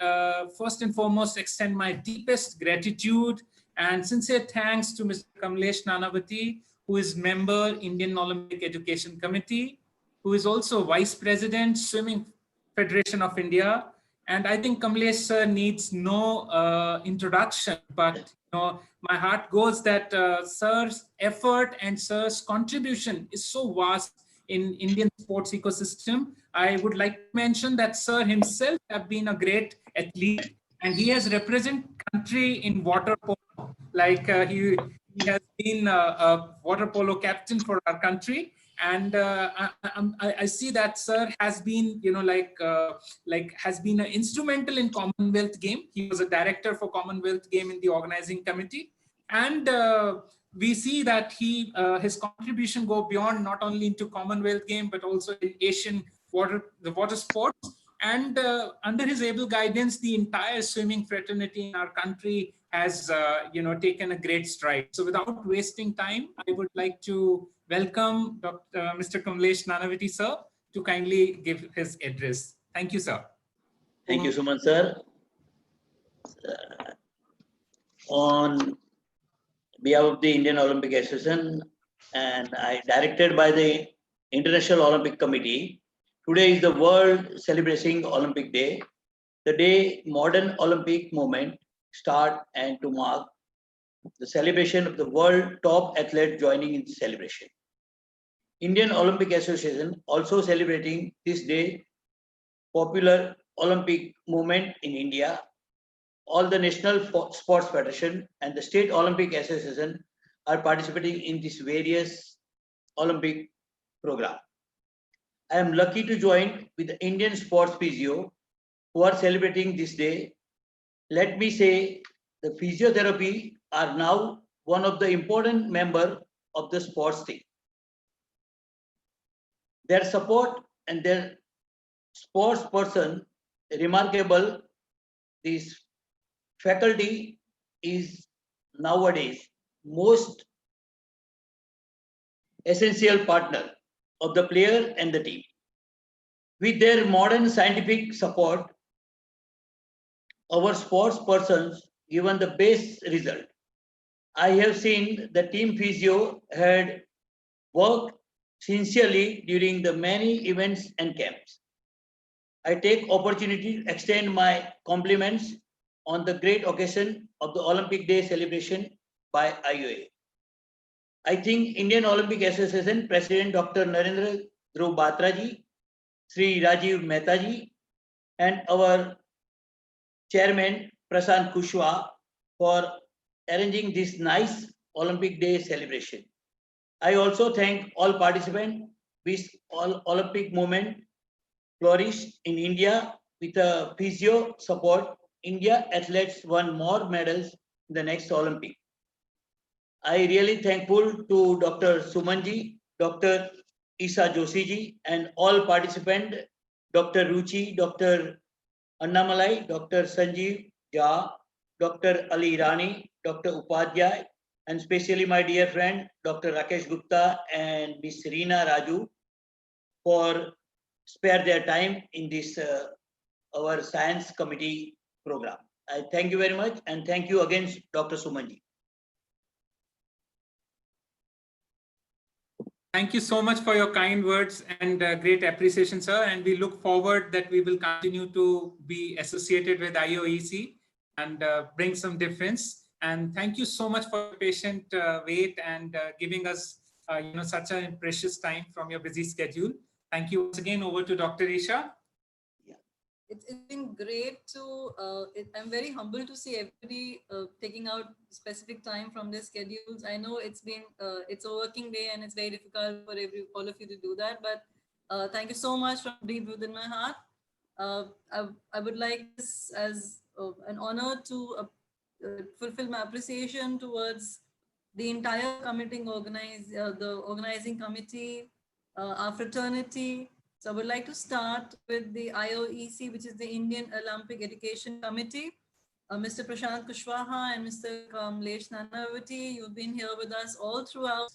first and foremost extend my deepest gratitude and sincere thanks to Mr. Kamlesh Nanavati, who is member Indian Olympic Education Committee, who is also Vice President, Swimming Federation of India. And I think Kamlesh sir needs no introduction, but my heart goes that sir's effort and sir's contribution is so vast in Indian sports ecosystem. I would like to mention that sir himself have been a great athlete, and he has represented country in water polo. Like he has been a water polo captain for our country. And I see that sir has been, has been instrumental in Commonwealth game. He was a director for Commonwealth game in the organizing committee. And we see that his contribution go beyond not only into Commonwealth game, but also in Asian the water sports. And under his able guidance, the entire swimming fraternity in our country has, taken a great stride. So without wasting time, I would like to welcome Mr. Kamlesh Nanavati, sir, to kindly give his address. Thank you, sir. Thank you so much, sir. On behalf of the Indian Olympic Association, and I directed by the International Olympic Committee, today is the world celebrating Olympic Day, the day modern Olympic movement start, and to mark the celebration of the world top athlete joining in the celebration. Indian Olympic Association also celebrating this day popular Olympic movement in India. All the national sports federation and the state Olympic Association are participating in this various Olympic program. I am lucky to join with the Indian sports physio who are celebrating this day. Let me say the physiotherapy are now one of the important member of the sports team. Their support and their sports person remarkable. This faculty is nowadays most essential partner of the player and the team. With their modern scientific support, our sports persons given the best result. I have seen the team physio had worked sincerely during the many events and camps. I take opportunity to extend my compliments on the great occasion of the Olympic Day celebration by IOA. I think Indian Olympic Association President Dr. Narendra Dhruv Batra ji, Sri Rajiv Mehta ji, and our Chairman Prashant Kushwaha for arranging this nice Olympic Day celebration. I also thank all participants, wish all Olympic movement flourish in India with a physio support. India athletes won more medals in the next Olympic. I really thankful to Dr. Sumanji, Dr. Isa Joshi ji, and all participants, Dr. Ruchi, Dr. Annamalai, Dr. Sanjeev Jha, Dr. Ali Rani, Dr. Upadhyay, and especially my dear friend, Dr. Rakesh Gupta and Ms. Reena Raju for spare their time in this our science committee program. I thank you very much, and thank you again, Dr. Sumanji. Thank you so much for your kind words and great appreciation, sir. And we look forward that we will continue to be associated with IOEC and bring some difference. And thank you so much for your patient wait and giving us such a precious time from your busy schedule. Thank you once again. Over to Dr. Isha. It's been great to, I'm very humbled to see everybody taking out specific time from their schedules. I know it's been, it's a working day and it's very difficult for all of you to do that, but thank you so much from deep within my heart. I would like this as an honor to fulfill my appreciation towards the entire committee, the organizing committee, our fraternity. So I would like to start with the IOEC, which is the Indian Olympic Education Committee. Mr. Prashant Kushwaha and Mr. Kamlesh Nanavati, you've been here with us all throughout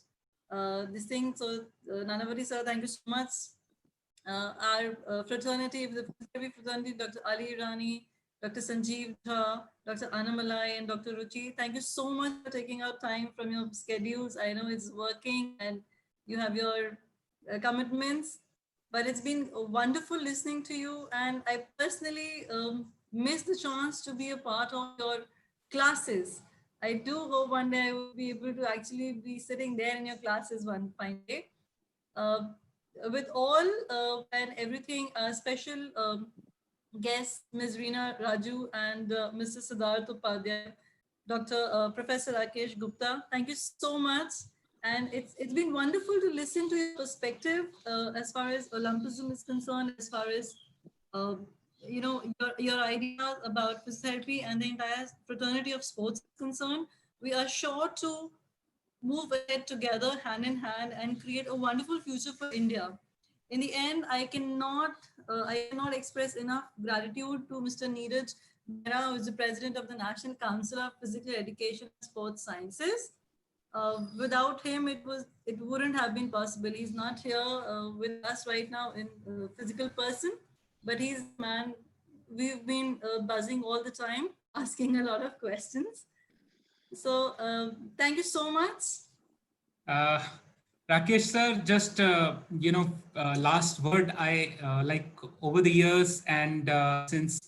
this thing. So Nanavati sir, thank you so much. Our fraternity, the fraternity, Dr. Ali Rani, Dr. Sanjeev Jha, Dr. Annamalai and Dr. Ruchi, thank you so much for taking out time from your schedules. I know it's working and you have your commitments. But it's been wonderful listening to you, and I personally missed the chance to be a part of your classes. I do hope one day I will be able to actually be sitting there in your classes one fine day. With all and everything, special guests, Ms. Reena Raju and Mr. Siddharth Upadhyay, Dr. Professor Rakesh Gupta, thank you so much. And it's been wonderful to listen to your perspective as far as Olympism is concerned, as far as your ideas about physiotherapy and the entire fraternity of sports is concerned. We are sure to move ahead together, hand in hand, and create a wonderful future for India. In the end, I cannot express enough gratitude to Mr. Neeraj Mehra, who is the president of the National Council of Physical Education and Sports Sciences. Without him, it wouldn't have been possible. He's not here with us right now in physical person, but he's a man. We've been buzzing all the time, asking a lot of questions. So thank you so much. Rakesh sir, just last word. Like over the years and since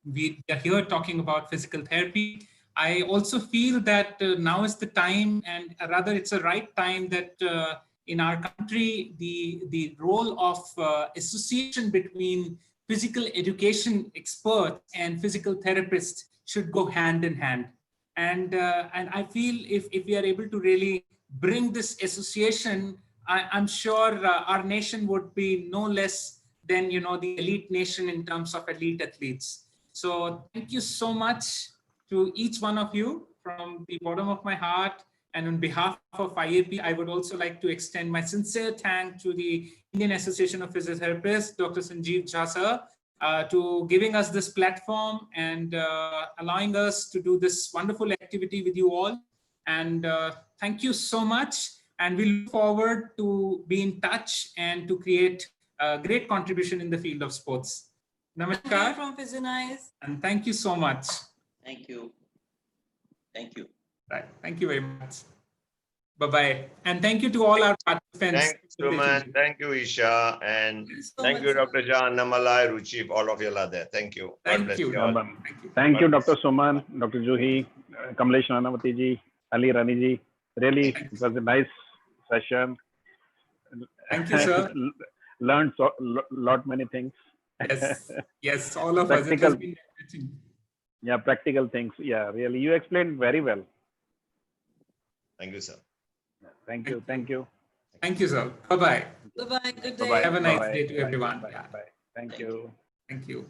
we are here talking about physical therapy, I also feel that now is the time, and rather it's a right time that in our country, the role of association between physical education experts and physical therapists should go hand in hand. And I feel if we are able to really bring this association, I'm sure our nation would be no less than the elite nation in terms of elite athletes. So thank you so much to each one of you from the bottom of my heart. And on behalf of IAP, I would also like to extend my sincere thanks to the Indian Association of Physiotherapists, Dr. Sanjeev Jha sir, to giving us this platform and allowing us to do this wonderful activity with you all. And thank you so much. And we look forward to be in touch and to create a great contribution in the field of sports. Namaskar. From Physionize. And thank you so much. Thank you. Thank you. Right. Thank you very much. Bye-bye. And thank you to all our participants. Thanks, Suman. Thank you, Isha. And thank you, Dr. Jha, Annamalai, Ruchi, all of you are there. Thank you. Thank you. Thank you, Dr. Suman, Dr. Juhi, Kamlesh Nanavati ji, Ali Rani ji. Really, it was a nice session. Thank you, sir. Learned lot many things. Yes, yes, all of practical, us. It has been enriching. Yeah, practical things. Yeah, really, you explained very well. Thank you, sir. Thank you. Thank you. Thank you, sir. Bye-bye. Bye-bye. Good day. Have a nice Bye-bye. day to everyone. Bye. Yeah. Bye. Thank you. Thank you.